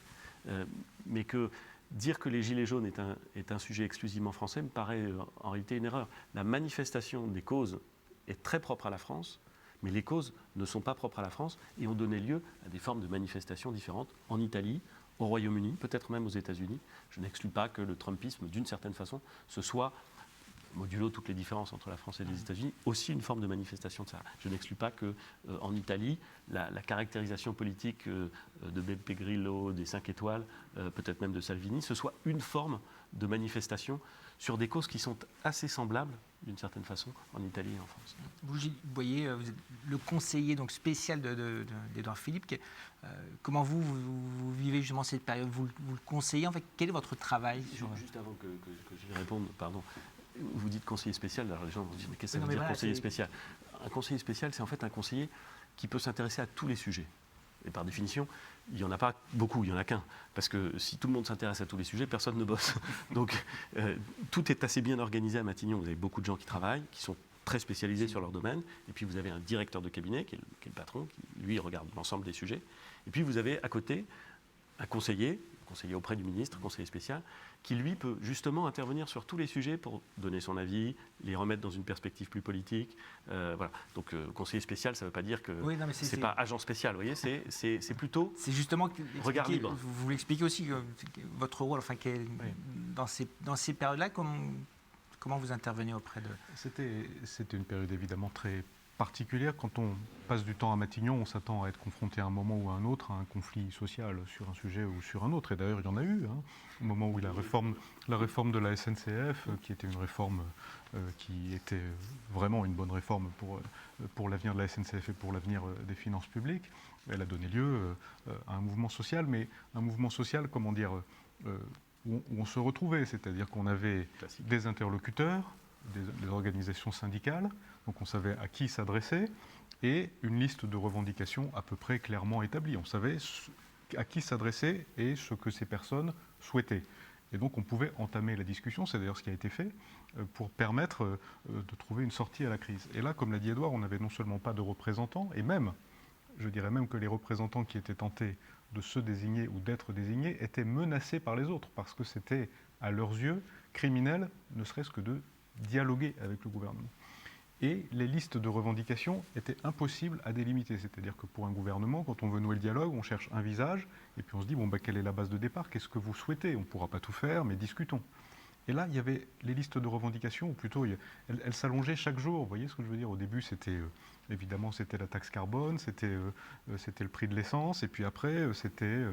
mais que dire que les Gilets jaunes est un sujet exclusivement français me paraît en réalité une erreur. La manifestation des causes est très propre à la France, mais les causes ne sont pas propres à la France et ont donné lieu à des formes de manifestations différentes en Italie, au Royaume-Uni, peut-être même aux États-Unis. Je n'exclus pas que le Trumpisme, d'une certaine façon, ce soit, modulo toutes les différences entre la France et les États-Unis, aussi une forme de manifestation de ça. Je n'exclus pas qu'en Italie, la caractérisation politique de Beppe Grillo, des 5 étoiles, peut-être même de Salvini, ce soit une forme de manifestation sur des causes qui sont assez semblables, d'une certaine façon, en Italie et en France. Vous voyez, vous êtes le conseiller donc, spécial d'Édouard Philippe. Comment vous vivez justement cette période, vous le conseillez, en fait, quel est votre travail Juste avant que j'y réponde, pardon. Vous dites conseiller spécial, alors les gens vont se dire, mais qu'est-ce que ça veut dire conseiller spécial ? Un conseiller spécial, c'est en fait un conseiller qui peut s'intéresser à tous les sujets. Et par définition, il n'y en a pas beaucoup, il n'y en a qu'un. Parce que si tout le monde s'intéresse à tous les sujets, personne ne bosse. Donc tout est assez bien organisé à Matignon. Vous avez beaucoup de gens qui travaillent, qui sont très spécialisés sur leur domaine. Et puis vous avez un directeur de cabinet, qui est le patron, qui lui regarde l'ensemble des sujets. Et puis vous avez à côté un conseiller conseiller auprès du ministre, conseiller spécial, qui lui peut justement intervenir sur tous les sujets pour donner son avis, les remettre dans une perspective plus politique. Voilà. Donc conseiller spécial, ça ne veut pas dire que c'est pas agent spécial, vous voyez, c'est plutôt c'est justement regard libre. Vous l'expliquez aussi, votre rôle, enfin, dans ces périodes-là, comment vous intervenez auprès de... C'était une période évidemment très particulière. Quand on passe du temps à Matignon, on s'attend à être confronté à un moment ou à un autre à un conflit social sur un sujet ou sur un autre. Et d'ailleurs, il y en a eu. Au moment où la réforme de la SNCF, qui était une réforme qui était vraiment une bonne réforme pour l'avenir de la SNCF et pour l'avenir des finances publiques, elle a donné lieu à un mouvement social, mais un mouvement social, comment dire, où on se retrouvait, c'est-à-dire qu'on avait des interlocuteurs, des organisations syndicales, donc on savait à qui s'adresser, et une liste de revendications à peu près clairement établie. On savait à qui s'adresser et ce que ces personnes souhaitaient. Et donc on pouvait entamer la discussion, c'est d'ailleurs ce qui a été fait, pour permettre de trouver une sortie à la crise. Et là, comme l'a dit Édouard, on n'avait non seulement pas de représentants, et même, je dirais même que les représentants qui étaient tentés de se désigner ou d'être désignés étaient menacés par les autres, parce que c'était, à leurs yeux, criminel, ne serait-ce que de dialoguer avec le gouvernement. Et les listes de revendications étaient impossibles à délimiter. C'est-à-dire que pour un gouvernement, quand on veut nouer le dialogue, on cherche un visage, et puis on se dit, quelle est la base de départ? Qu'est-ce que vous souhaitez? On ne pourra pas tout faire, mais discutons. Et là, il y avait les listes de revendications, ou plutôt, elles s'allongeaient chaque jour. Vous voyez ce que je veux dire? Au début, évidemment, c'était la taxe carbone, c'était le prix de l'essence, et puis après, c'était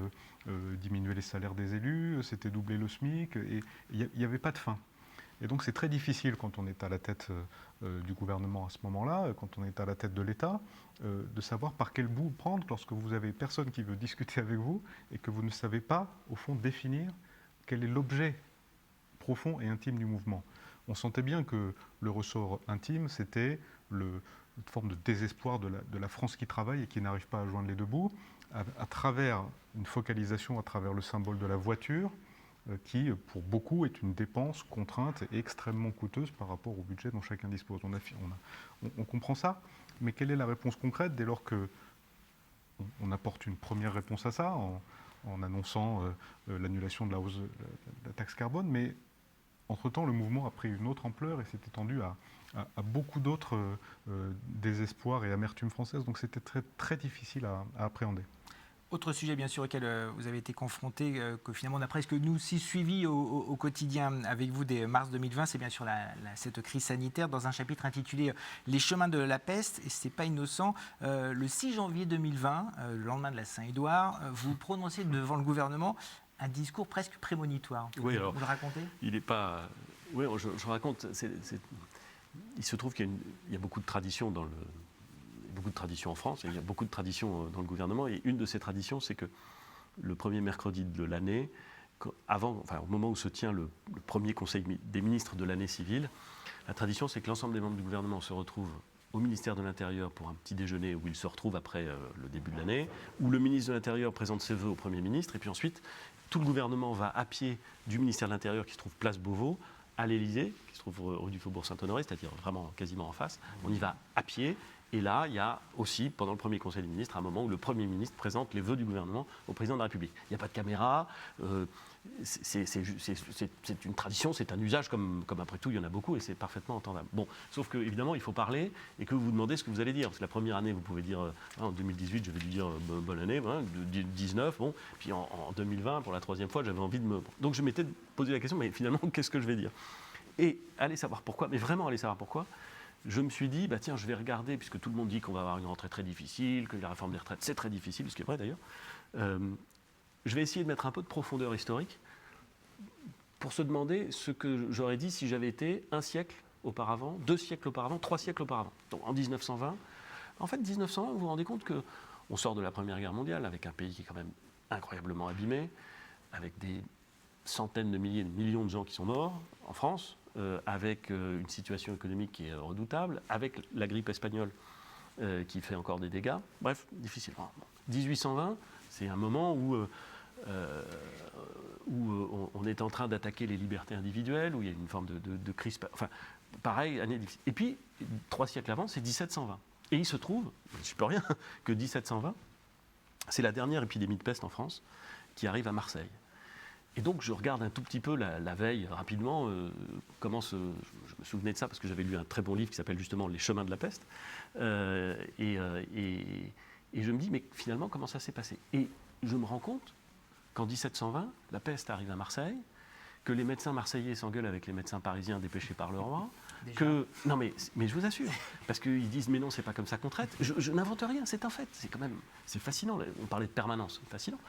diminuer les salaires des élus, c'était doubler le SMIC, et il n'y avait pas de fin. Et donc c'est très difficile quand on est à la tête du gouvernement à ce moment-là, quand on est à la tête de l'État, de savoir par quel bout prendre lorsque vous avez personne qui veut discuter avec vous et que vous ne savez pas, au fond, définir quel est l'objet profond et intime du mouvement. On sentait bien que le ressort intime, c'était une forme de désespoir de la France qui travaille et qui n'arrive pas à joindre les deux bouts, à travers une focalisation, à travers le symbole de la voiture, qui, pour beaucoup, est une dépense contrainte et extrêmement coûteuse par rapport au budget dont chacun dispose. On comprend ça, mais quelle est la réponse concrète dès lors qu'on apporte une première réponse à ça, en annonçant l'annulation de la hausse de la taxe carbone, mais entre-temps, le mouvement a pris une autre ampleur et s'est étendu à beaucoup d'autres désespoirs et amertumes françaises, donc c'était très, très difficile à appréhender. Autre sujet, bien sûr, auquel vous avez été confronté, que finalement on a presque nous aussi suivi au quotidien avec vous dès mars 2020, c'est bien sûr cette crise sanitaire, dans un chapitre intitulé « Les chemins de la peste », et ce n'est pas innocent, le 6 janvier 2020, le lendemain de la Saint-Édouard, vous prononcez devant le gouvernement un discours presque prémonitoire. Oui, alors, vous le racontez? Il n'est pas... Oui, je raconte. Il se trouve qu'il y a beaucoup de traditions beaucoup de traditions en France, et il y a beaucoup de traditions dans le gouvernement, et une de ces traditions, c'est que le premier mercredi de l'année, au moment où se tient le premier conseil des ministres de l'année civile, la tradition, c'est que l'ensemble des membres du gouvernement se retrouvent au ministère de l'Intérieur pour un petit déjeuner où ils se retrouvent après le début de l'année, où le ministre de l'Intérieur présente ses vœux au Premier ministre, et puis ensuite, tout le gouvernement va à pied du ministère de l'Intérieur qui se trouve place Beauvau, à l'Élysée, qui se trouve rue du Faubourg Saint-Honoré, c'est-à-dire vraiment quasiment en face. On y va à pied. Et là, il y a aussi, pendant le premier Conseil des ministres, un moment où le Premier ministre présente les vœux du gouvernement au Président de la République. Il n'y a pas de caméra, c'est une tradition, c'est un usage, comme après tout, il y en a beaucoup, et c'est parfaitement entendable. Bon, sauf qu'évidemment, il faut parler, et que vous vous demandez ce que vous allez dire. Parce que la première année, vous pouvez dire, en 2018, je vais lui dire bonne année, 19, bon, puis en 2020, pour la troisième fois, j'avais envie de me... Donc je m'étais posé la question, mais finalement, qu'est-ce que je vais dire? Et allez savoir pourquoi, mais vraiment allez savoir pourquoi. Je me suis dit, tiens, je vais regarder, puisque tout le monde dit qu'on va avoir une rentrée très difficile, que la réforme des retraites, c'est très difficile, ce qui est vrai d'ailleurs. Je vais essayer de mettre un peu de profondeur historique pour se demander ce que j'aurais dit si j'avais été un siècle auparavant, 2 siècles auparavant, 3 siècles auparavant. Donc en 1920. En fait, 1920, vous vous rendez compte qu'on sort de la Première Guerre mondiale avec un pays qui est quand même incroyablement abîmé, avec des centaines de milliers, de millions de gens qui sont morts en France, avec une situation économique qui est redoutable, avec la grippe espagnole qui fait encore des dégâts. Bref, difficile. 1820, c'est un moment où on est en train d'attaquer les libertés individuelles, où il y a une forme de crise. Enfin, pareil, année difficile. Et puis, 3 siècles avant, c'est 1720. Et il se trouve, je ne peux rien, que 1720, c'est la dernière épidémie de peste en France qui arrive à Marseille. Et donc je regarde un tout petit peu la veille rapidement, je me souvenais de ça parce que j'avais lu un très bon livre qui s'appelle justement Les chemins de la peste. Et je me dis, mais finalement, comment ça s'est passé? Et je me rends compte qu'en 1720, la peste arrive à Marseille, que les médecins marseillais s'engueulent avec les médecins parisiens dépêchés par le roi. Non mais je vous assure, parce qu'ils disent mais non, c'est pas comme ça qu'on traite. Je n'invente rien, c'est un fait. C'est fascinant. On parlait de permanence, fascinant.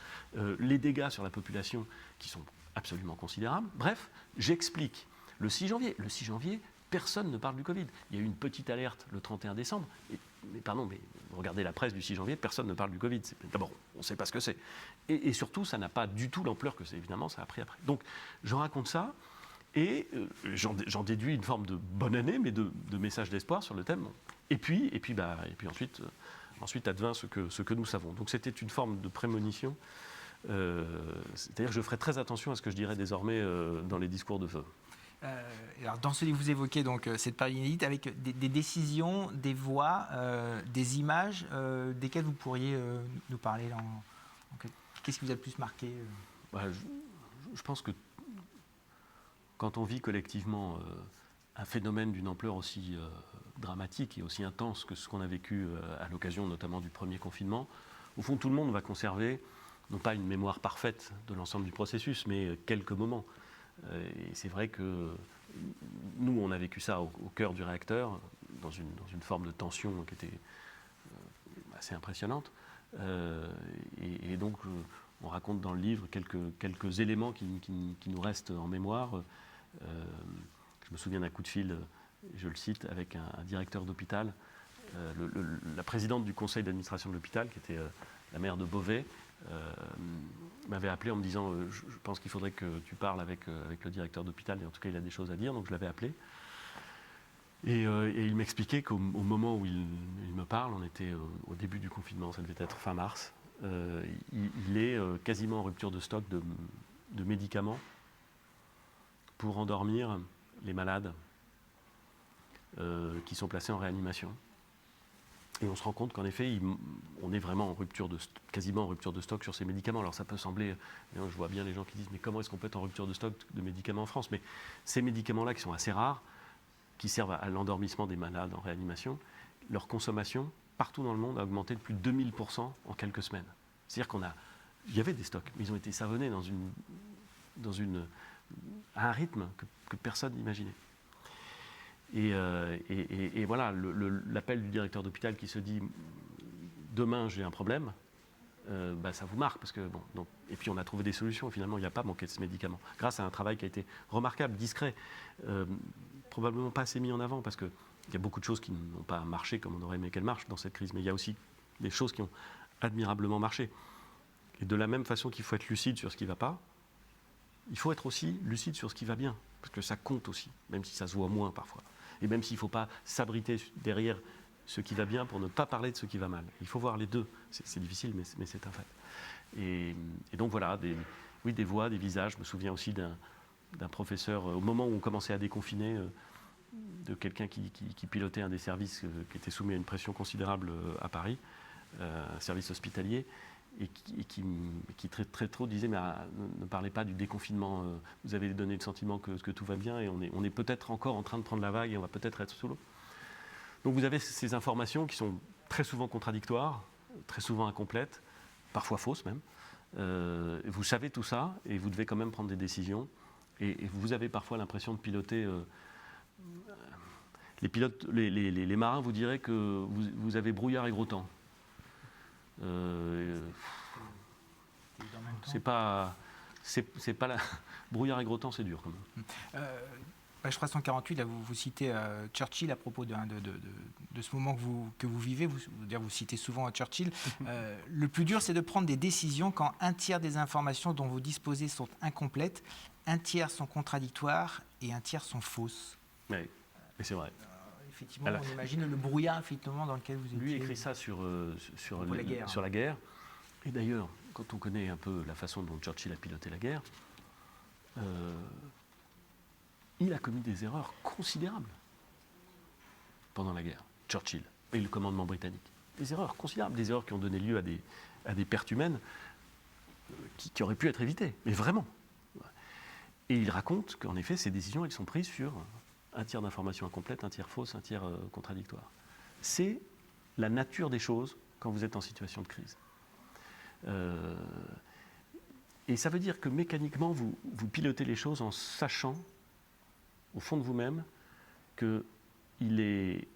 Les dégâts sur la population qui sont absolument considérables. Bref, j'explique. Le 6 janvier, personne ne parle du Covid. Il y a eu une petite alerte le 31 décembre. Mais regardez la presse du 6 janvier, personne ne parle du Covid. D'abord, on ne sait pas ce que c'est. Et surtout, ça n'a pas du tout l'ampleur que c'est. Évidemment, ça a pris après. Donc, j'en raconte ça. Et j'en déduis une forme de bonne année, mais de message d'espoir sur le thème. Et puis ensuite advint ce que nous savons. Donc c'était une forme de prémonition. C'est-à-dire que je ferai très attention à ce que je dirai désormais dans les discours de feu. Alors dans ce livre, vous évoquez donc cette période inédite avec des décisions, des voix, des images desquelles vous pourriez nous parler. Qu'est-ce qui vous a le plus marqué Je pense que quand on vit collectivement un phénomène d'une ampleur aussi dramatique et aussi intense que ce qu'on a vécu à l'occasion notamment du premier confinement, au fond tout le monde va conserver, non pas une mémoire parfaite de l'ensemble du processus, mais quelques moments. Et c'est vrai que nous, on a vécu ça au cœur du réacteur, dans une forme de tension qui était assez impressionnante. Et donc, on raconte dans le livre quelques éléments qui nous restent en mémoire. Je me souviens d'un coup de fil, je le cite, avec un directeur d'hôpital, la présidente du conseil d'administration de l'hôpital, qui était la maire de Beauvais, m'avait appelé en me disant je pense qu'il faudrait que tu parles avec le directeur d'hôpital, et en tout cas il a des choses à dire, donc je l'avais appelé. Et il m'expliquait qu'au moment où il me parle, on était au début du confinement, ça devait être fin mars, il est quasiment en rupture de stock de médicaments pour endormir les malades qui sont placés en réanimation. Et on se rend compte qu'en effet, on est vraiment quasiment en rupture de stock sur ces médicaments. Alors ça peut sembler, je vois bien les gens qui disent, mais comment est-ce qu'on peut être en rupture de stock de médicaments en France? Mais ces médicaments-là, qui sont assez rares, qui servent à l'endormissement des malades en réanimation, leur consommation, partout dans le monde, a augmenté de plus de 2000% en quelques semaines. C'est-à-dire il y avait des stocks, mais ils ont été savonnés à un rythme que personne n'imaginait. Et voilà, l'appel du directeur d'hôpital qui se dit « demain j'ai un problème », ça vous marque. Parce que, et puis on a trouvé des solutions, et finalement il n'y a pas manqué de ce médicament. Grâce à un travail qui a été remarquable, discret, probablement pas assez mis en avant, parce qu'il y a beaucoup de choses qui n'ont pas marché comme on aurait aimé qu'elles marchent dans cette crise, mais il y a aussi des choses qui ont admirablement marché. Et de la même façon qu'il faut être lucide sur ce qui ne va pas, il faut être aussi lucide sur ce qui va bien, parce que ça compte aussi, même si ça se voit moins parfois. Et même s'il ne faut pas s'abriter derrière ce qui va bien pour ne pas parler de ce qui va mal. Il faut voir les deux. C'est difficile, mais c'est un fait. Et donc voilà, des voix, des visages. Je me souviens aussi d'un professeur, au moment où on commençait à déconfiner, de quelqu'un qui pilotait un des services qui était soumis à une pression considérable à Paris, un service hospitalier, et qui très trop disait mais ne parlez pas du déconfinement, vous avez donné le sentiment que tout va bien et on est peut-être encore en train de prendre la vague et on va peut-être être sous l'eau. Donc vous avez ces informations qui sont très souvent contradictoires, très souvent incomplètes, parfois fausses même. Vous savez tout ça et vous devez quand même prendre des décisions et vous avez parfois l'impression de piloter. Les marins vous diraient que vous avez brouillard et gros temps. C'est pas la brouillard et gros temps, c'est dur quand même. Page 348, là, vous citez Churchill à propos de ce moment que vous vivez. Vous citez souvent Churchill. Le plus dur, c'est de prendre des décisions quand un tiers des informations dont vous disposez sont incomplètes, un tiers sont contradictoires et un tiers sont fausses. Oui, mais c'est vrai. Effectivement, on imagine le brouillard effectivement, dans lequel vous étiez. Lui écrit ça sur la guerre. Et d'ailleurs, quand on connaît un peu la façon dont Churchill a piloté la guerre, il a commis des erreurs considérables pendant la guerre, Churchill, et le commandement britannique. Des erreurs considérables, des erreurs qui ont donné lieu à des pertes humaines qui auraient pu être évitées, mais vraiment. Et il raconte qu'en effet, ces décisions, elles sont prises sur un tiers d'informations incomplètes, un tiers fausses, un tiers contradictoires. C'est la nature des choses quand vous êtes en situation de crise. Et ça veut dire que mécaniquement, vous pilotez les choses en sachant, au fond de vous-même, qu'il est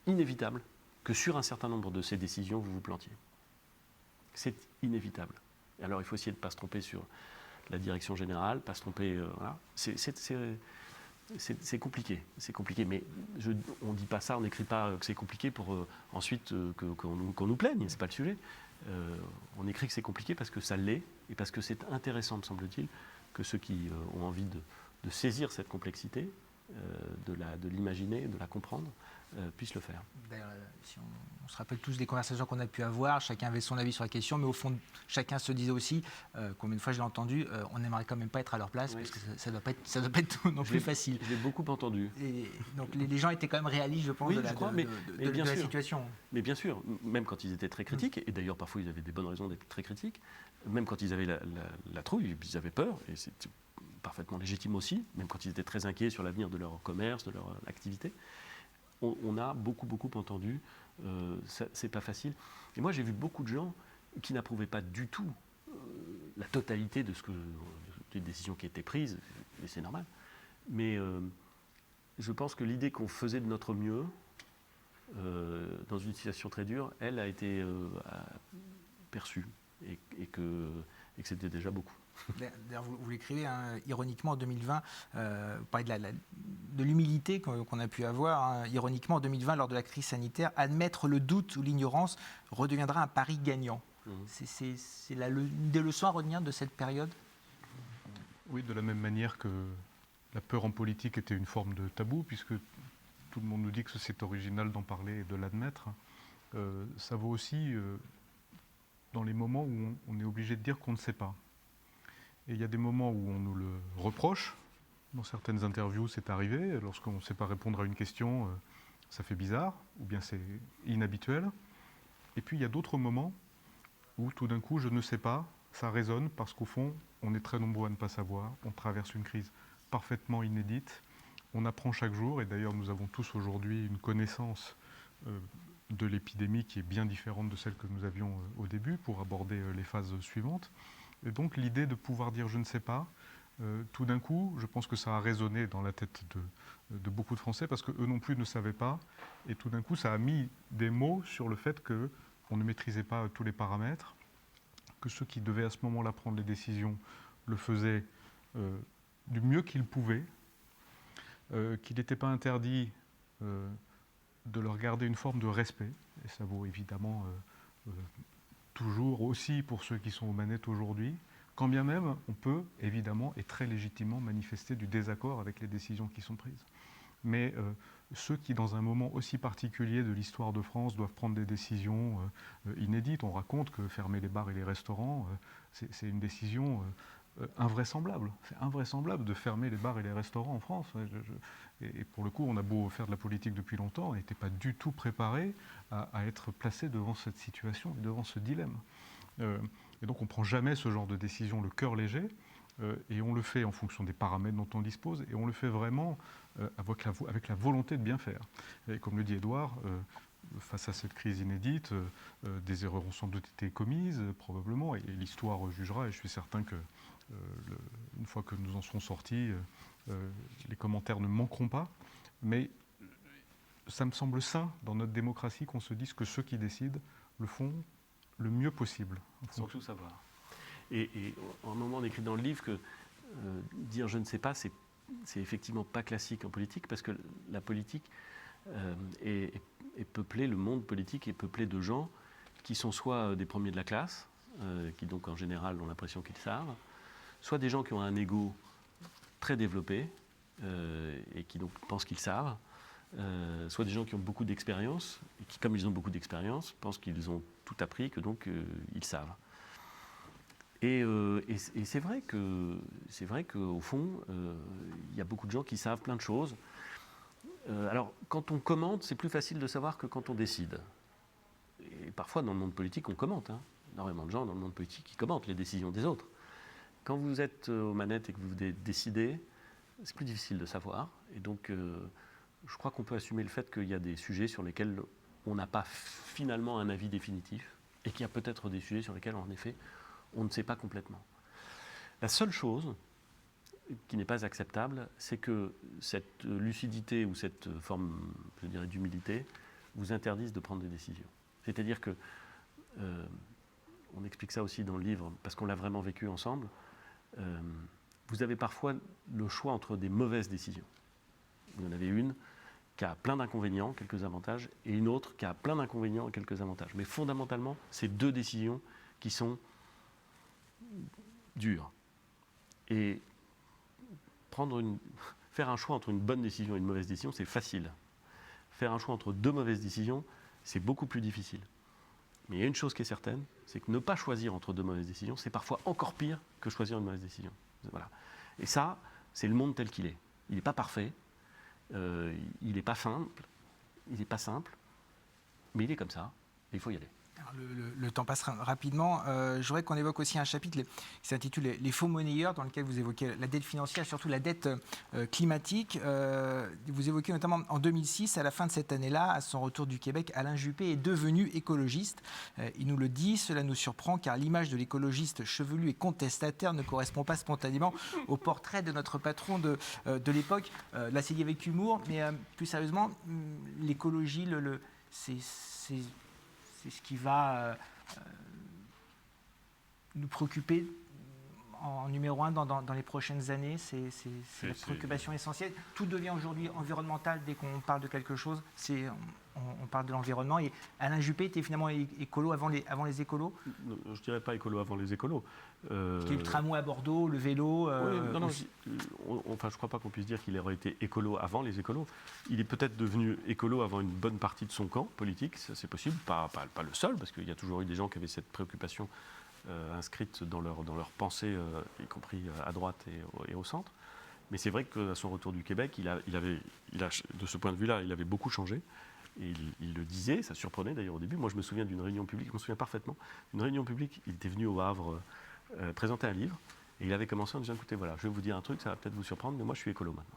inévitable que sur un certain nombre de ces décisions, vous vous plantiez. C'est inévitable. Et alors, il faut essayer de ne pas se tromper sur la direction générale, pas se tromper. Voilà. C'est compliqué. C'est compliqué. Mais on ne dit pas ça, on n'écrit pas que c'est compliqué pour ensuite qu'on nous plaigne. Ce n'est pas le sujet. On écrit que c'est compliqué parce que ça l'est et parce que c'est intéressant, me semble-t-il, que ceux qui ont envie de saisir cette complexité, de l'imaginer, de la comprendre, puissent le faire. D'ailleurs, si on se rappelle tous des conversations qu'on a pu avoir, chacun avait son avis sur la question, mais au fond, chacun se disait aussi, combien de fois je l'ai entendu, on n'aimerait quand même pas être à leur place, parce que ça ne doit pas être non plus facile. Je l'ai beaucoup entendu. Et donc les gens étaient quand même réalistes, je pense, oui, de la situation. Mais bien sûr, même quand ils étaient très critiques, et d'ailleurs parfois ils avaient des bonnes raisons d'être très critiques, même quand ils avaient la trouille, ils avaient peur, et c'est parfaitement légitime aussi, même quand ils étaient très inquiets sur l'avenir de leur commerce, de leur activité. On a beaucoup entendu, c'est pas facile. Et moi j'ai vu beaucoup de gens qui n'approuvaient pas du tout la totalité des décisions qui étaient prises, et c'est normal. Mais je pense que l'idée qu'on faisait de notre mieux dans une situation très dure, elle a été perçue et que c'était déjà beaucoup. D'ailleurs, vous l'écrivez, hein, ironiquement en 2020, vous parlez de l'humilité qu'on a pu avoir. Hein, ironiquement, en 2020, lors de la crise sanitaire, admettre le doute ou l'ignorance redeviendra un pari gagnant. C'est une des leçons à retenir de cette période. Oui, de la même manière que la peur en politique était une forme de tabou, puisque tout le monde nous dit que c'est original d'en parler et de l'admettre. Ça vaut aussi dans les moments où on est obligé de dire qu'on ne sait pas. Et il y a des moments où on nous le reproche. Dans certaines interviews, c'est arrivé. Lorsqu'on ne sait pas répondre à une question, ça fait bizarre, ou bien c'est inhabituel. Et puis il y a d'autres moments où tout d'un coup, je ne sais pas, ça résonne parce qu'au fond, on est très nombreux à ne pas savoir. On traverse une crise parfaitement inédite. On apprend chaque jour, et d'ailleurs nous avons tous aujourd'hui une connaissance de l'épidémie qui est bien différente de celle que nous avions au début pour aborder les phases suivantes. Et donc l'idée de pouvoir dire je ne sais pas, tout d'un coup, je pense que ça a résonné dans la tête de beaucoup de Français parce qu'eux non plus ne savaient pas. Et tout d'un coup, ça a mis des mots sur le fait qu'on ne maîtrisait pas tous les paramètres, que ceux qui devaient à ce moment-là prendre les décisions le faisaient du mieux qu'ils pouvaient, qu'il n'était pas interdit de leur garder une forme de respect. Et ça vaut évidemment toujours aussi pour ceux qui sont aux manettes aujourd'hui, quand bien même on peut évidemment et très légitimement manifester du désaccord avec les décisions qui sont prises. Mais ceux qui, dans un moment aussi particulier de l'histoire de France, doivent prendre des décisions inédites, on raconte que fermer les bars et les restaurants, c'est une décision invraisemblable. C'est invraisemblable de fermer les bars et les restaurants en France. Et pour le coup, on a beau faire de la politique depuis longtemps, on n'était pas du tout préparé à être placé devant cette situation et devant ce dilemme. Et donc on ne prend jamais ce genre de décision le cœur léger, et on le fait en fonction des paramètres dont on dispose, et on le fait vraiment avec la volonté de bien faire. Et comme le dit Édouard, face à cette crise inédite, des erreurs ont sans doute été commises, probablement, et l'histoire jugera, et je suis certain que une fois que nous en serons sortis, les commentaires ne manqueront pas, mais ça me semble sain dans notre démocratie qu'on se dise que ceux qui décident le font le mieux possible. Sans tout savoir. Et à un moment, on écrit dans le livre que dire je ne sais pas, c'est effectivement pas classique en politique, parce que la politique est peuplée, le monde politique est peuplé de gens qui sont soit des premiers de la classe, qui donc en général ont l'impression qu'ils savent, soit des gens qui ont un ego très développé et qui donc pensent qu'ils savent, soit des gens qui ont beaucoup d'expérience et qui, comme ils ont beaucoup d'expérience, pensent qu'ils ont tout appris, que donc ils savent. Et c'est vrai qu'au fond, il y a beaucoup de gens qui savent plein de choses. Alors, quand on commente, c'est plus facile de savoir que quand on décide. Et parfois, dans le monde politique, on commente. Énormément de gens dans le monde politique qui commentent les décisions des autres. Quand vous êtes aux manettes et que vous décidez, c'est plus difficile de savoir. Et donc, je crois qu'on peut assumer le fait qu'il y a des sujets sur lesquels on n'a pas finalement un avis définitif et qu'il y a peut-être des sujets sur lesquels, en effet, on ne sait pas complètement. La seule chose qui n'est pas acceptable, c'est que cette lucidité ou cette forme, je dirais, d'humilité vous interdise de prendre des décisions. C'est-à-dire que, on explique ça aussi dans le livre, parce qu'on l'a vraiment vécu ensemble, vous avez parfois le choix entre des mauvaises décisions. Vous en avez une qui a plein d'inconvénients, quelques avantages, et une autre qui a plein d'inconvénients et quelques avantages. Mais fondamentalement, c'est deux décisions qui sont dures. Et faire un choix entre une bonne décision et une mauvaise décision, c'est facile. Faire un choix entre deux mauvaises décisions, c'est beaucoup plus difficile. Mais il y a une chose qui est certaine, c'est que ne pas choisir entre deux mauvaises décisions, c'est parfois encore pire que choisir une mauvaise décision. Voilà. Et ça, c'est le monde tel qu'il est. Il n'est pas parfait, il n'est pas simple, mais il est comme ça, et il faut y aller. Alors, le temps passe rapidement. Je voudrais qu'on évoque aussi un chapitre qui s'intitule « Les faux monnayeurs », dans lequel vous évoquez la dette financière, surtout la dette climatique. Vous évoquez notamment en 2006, à la fin de cette année-là, à son retour du Québec, Alain Juppé est devenu écologiste. Il nous le dit, cela nous surprend car l'image de l'écologiste chevelu et contestataire ne correspond pas spontanément au portrait de notre patron de l'époque. Là, c'est dit avec humour, mais plus sérieusement, l'écologie, c'est ce qui va nous préoccuper en numéro un dans les prochaines années. C'est la préoccupation essentielle. Tout devient aujourd'hui environnemental dès qu'on parle de quelque chose. On parle de l'environnement. Et Alain Juppé était finalement écolo avant les écolos. Je ne dirais pas écolo avant les écolos. Parce qu'il y a eu le tramway à Bordeaux, le vélo. Enfin, je ne crois pas qu'on puisse dire qu'il aurait été écolo avant les écolos. Il est peut-être devenu écolo avant une bonne partie de son camp politique, ça c'est possible, pas le seul, parce qu'il y a toujours eu des gens qui avaient cette préoccupation inscrite dans leur pensée, y compris à droite et au centre. Mais c'est vrai qu'à son retour du Québec, il a, de ce point de vue-là, il avait beaucoup changé. Et il le disait, ça surprenait d'ailleurs au début. Moi, je me souviens d'une réunion publique, je me souviens parfaitement, une réunion publique, il était venu au Havre présenter un livre, et il avait commencé en disant, écoutez, voilà, je vais vous dire un truc, ça va peut-être vous surprendre, mais moi, je suis écolo maintenant.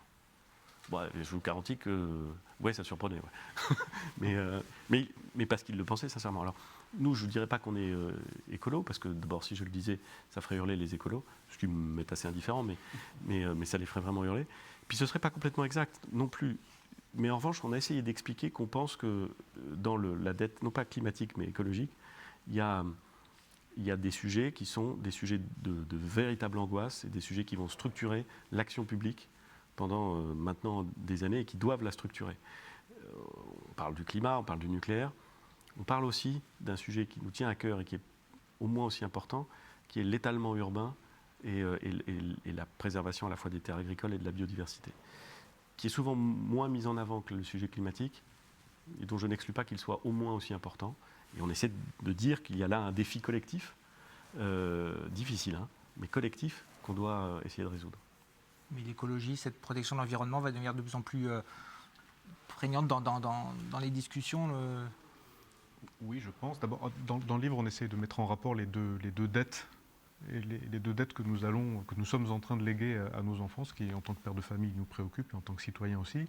Bon, je vous garantis que, ouais, ça surprenait, ouais. mais parce qu'il le pensait sincèrement. Alors, nous, je ne dirais pas qu'on est écolo, parce que d'abord, si je le disais, ça ferait hurler les écolos, ce qui m'est assez indifférent, mais ça les ferait vraiment hurler. Puis ce ne serait pas complètement exact non plus. Mais en revanche, on a essayé d'expliquer qu'on pense que dans la dette, non pas climatique, mais écologique, il y a des sujets qui sont des sujets de véritable angoisse et des sujets qui vont structurer l'action publique pendant maintenant des années et qui doivent la structurer. On parle du climat, on parle du nucléaire. On parle aussi d'un sujet qui nous tient à cœur et qui est au moins aussi important, qui est l'étalement urbain et la préservation à la fois des terres agricoles et de la biodiversité, qui est souvent moins mis en avant que le sujet climatique, et dont je n'exclus pas qu'il soit au moins aussi important. Et on essaie de dire qu'il y a là un défi collectif, difficile, mais collectif, qu'on doit essayer de résoudre. Mais l'écologie, cette protection de l'environnement va devenir de plus en plus prégnante dans les discussions. Oui, je pense. D'abord, dans le livre, on essaie de mettre en rapport les deux dettes. Et les deux dettes que nous sommes en train de léguer à nos enfants, ce qui, en tant que père de famille, nous préoccupe, et en tant que citoyen aussi.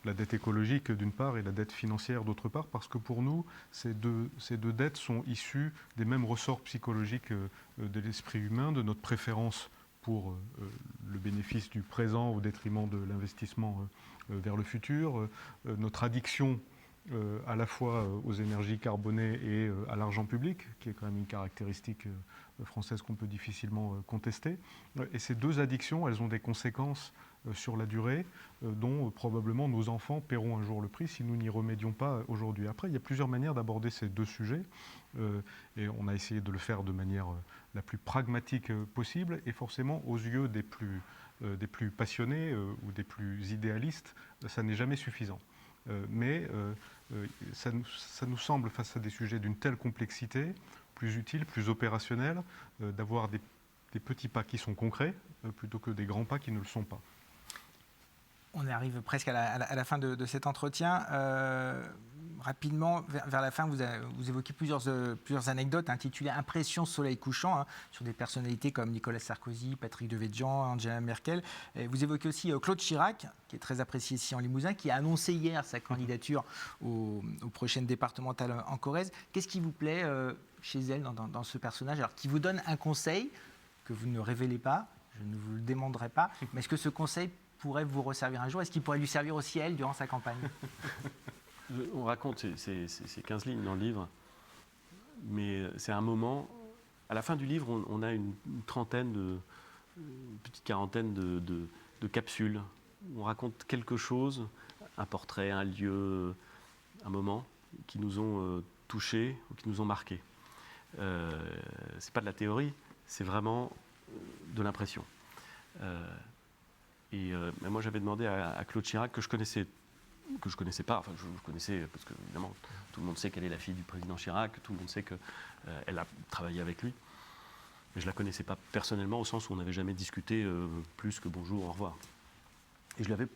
La dette écologique, d'une part, et la dette financière, d'autre part, parce que pour nous, ces deux dettes sont issues des mêmes ressorts psychologiques de l'esprit humain, de notre préférence pour le bénéfice du présent au détriment de l'investissement vers le futur, notre addiction à la fois aux énergies carbonées et à l'argent public, qui est quand même une caractéristique française qu'on peut difficilement contester. Et ces deux addictions, elles ont des conséquences sur la durée, dont probablement nos enfants paieront un jour le prix si nous n'y remédions pas aujourd'hui. Après, il y a plusieurs manières d'aborder ces deux sujets, et on a essayé de le faire de manière la plus pragmatique possible, et forcément, aux yeux des plus passionnés ou des plus idéalistes, ça n'est jamais suffisant. Mais ça nous semble, face à des sujets d'une telle complexité, plus utile, plus opérationnel, d'avoir des petits pas qui sont concrets, plutôt que des grands pas qui ne le sont pas. On arrive presque à la fin de cet entretien. rapidement, vers la fin, vous évoquez plusieurs anecdotes intitulées Impression soleil couchant, sur des personnalités comme Nicolas Sarkozy, Patrick Devedjian, Angela Merkel. Et vous évoquez aussi Claude Chirac, qui est très apprécié ici en Limousin, qui a annoncé hier sa candidature aux prochaines départementales en Corrèze. Qu'est-ce qui vous plaît chez elle dans ce personnage, alors qui vous donne un conseil que vous ne révélez pas, je ne vous le demanderai pas, mais est-ce que ce conseil pourrait vous resservir un jour? Est-ce qu'il pourrait lui servir aussi à elle durant sa campagne? On raconte ces 15 lignes dans le livre, mais c'est un moment. À la fin du livre, on a une petite quarantaine de capsules. On raconte quelque chose, un portrait, un lieu, un moment qui nous ont touchés ou qui nous ont marqués. C'est pas de la théorie, c'est vraiment de l'impression. Moi, j'avais demandé à Claude Chirac, que je connaissais pas, enfin je connaissais parce que évidemment tout le monde sait qu'elle est la fille du président Chirac, tout le monde sait qu'elle a travaillé avec lui, mais je la connaissais pas personnellement au sens où on n'avait jamais discuté plus que bonjour, au revoir. Et je lui avais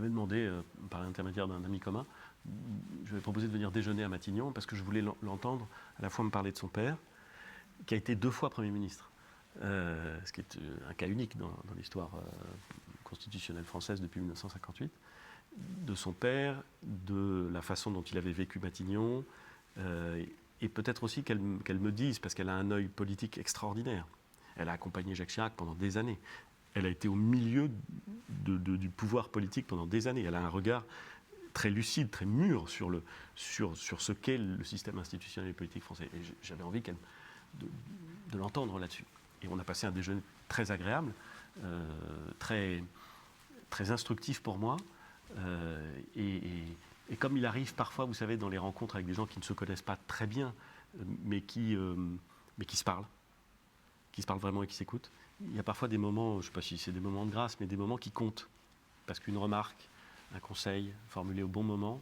demandé, par l'intermédiaire d'un ami commun, je lui avais proposé de venir déjeuner à Matignon parce que je voulais l'entendre à la fois me parler de son père, qui a été 2 fois Premier ministre, ce qui est un cas unique dans l'histoire constitutionnelle française depuis 1958, de son père, de la façon dont il avait vécu Matignon, et peut-être aussi qu'elle me dise, parce qu'elle a un œil politique extraordinaire. Elle a accompagné Jacques Chirac pendant des années. Elle a été au milieu du pouvoir politique pendant des années. Elle a un regard très lucide, très mûr sur ce qu'est le système institutionnel et politique français. Et j'avais envie de l'entendre là-dessus. Et on a passé un déjeuner très agréable, très, très instructif pour moi. Et comme il arrive parfois, vous savez, dans les rencontres avec des gens qui ne se connaissent pas très bien, mais qui se parlent vraiment et qui s'écoutent, il y a parfois des moments, je ne sais pas si c'est des moments de grâce, mais des moments qui comptent. Parce qu'une remarque, un conseil formulé au bon moment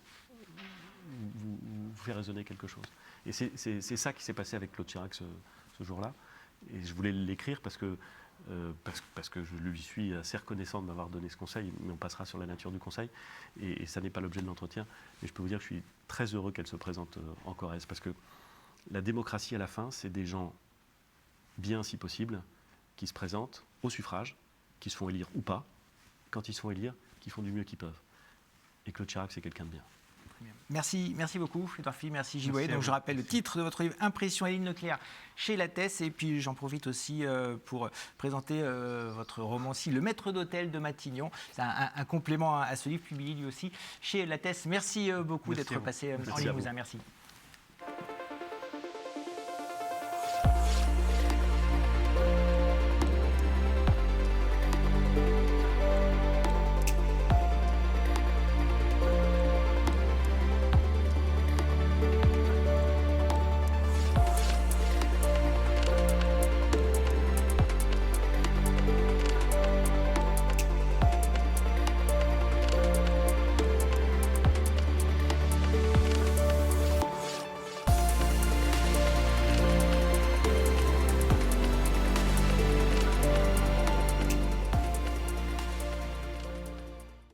vous fait résonner quelque chose. Et c'est ça qui s'est passé avec Claude Chirac ce jour-là. Et je voulais l'écrire parce que je lui suis assez reconnaissant de m'avoir donné ce conseil, mais on passera sur la nature du conseil, et ça n'est pas l'objet de l'entretien. Mais je peux vous dire que je suis très heureux qu'elle se présente en Corrèze, parce que la démocratie, à la fin, c'est des gens bien, si possible, qui se présentent au suffrage, qui se font élire ou pas, quand ils se font élire, qui font du mieux qu'ils peuvent. Et Claude Chirac, c'est quelqu'un de bien. Merci beaucoup, Édouard Philippe, merci Gilles Boyer. Donc je rappelle le titre de votre livre, Impression et ligne claire chez Lattès. Et puis j'en profite aussi pour présenter votre roman-ci, Le Maître d'hôtel de Matignon. C'est un complément à ce livre publié lui aussi chez Lattès. Merci beaucoup d'être passé en Limousin. Merci.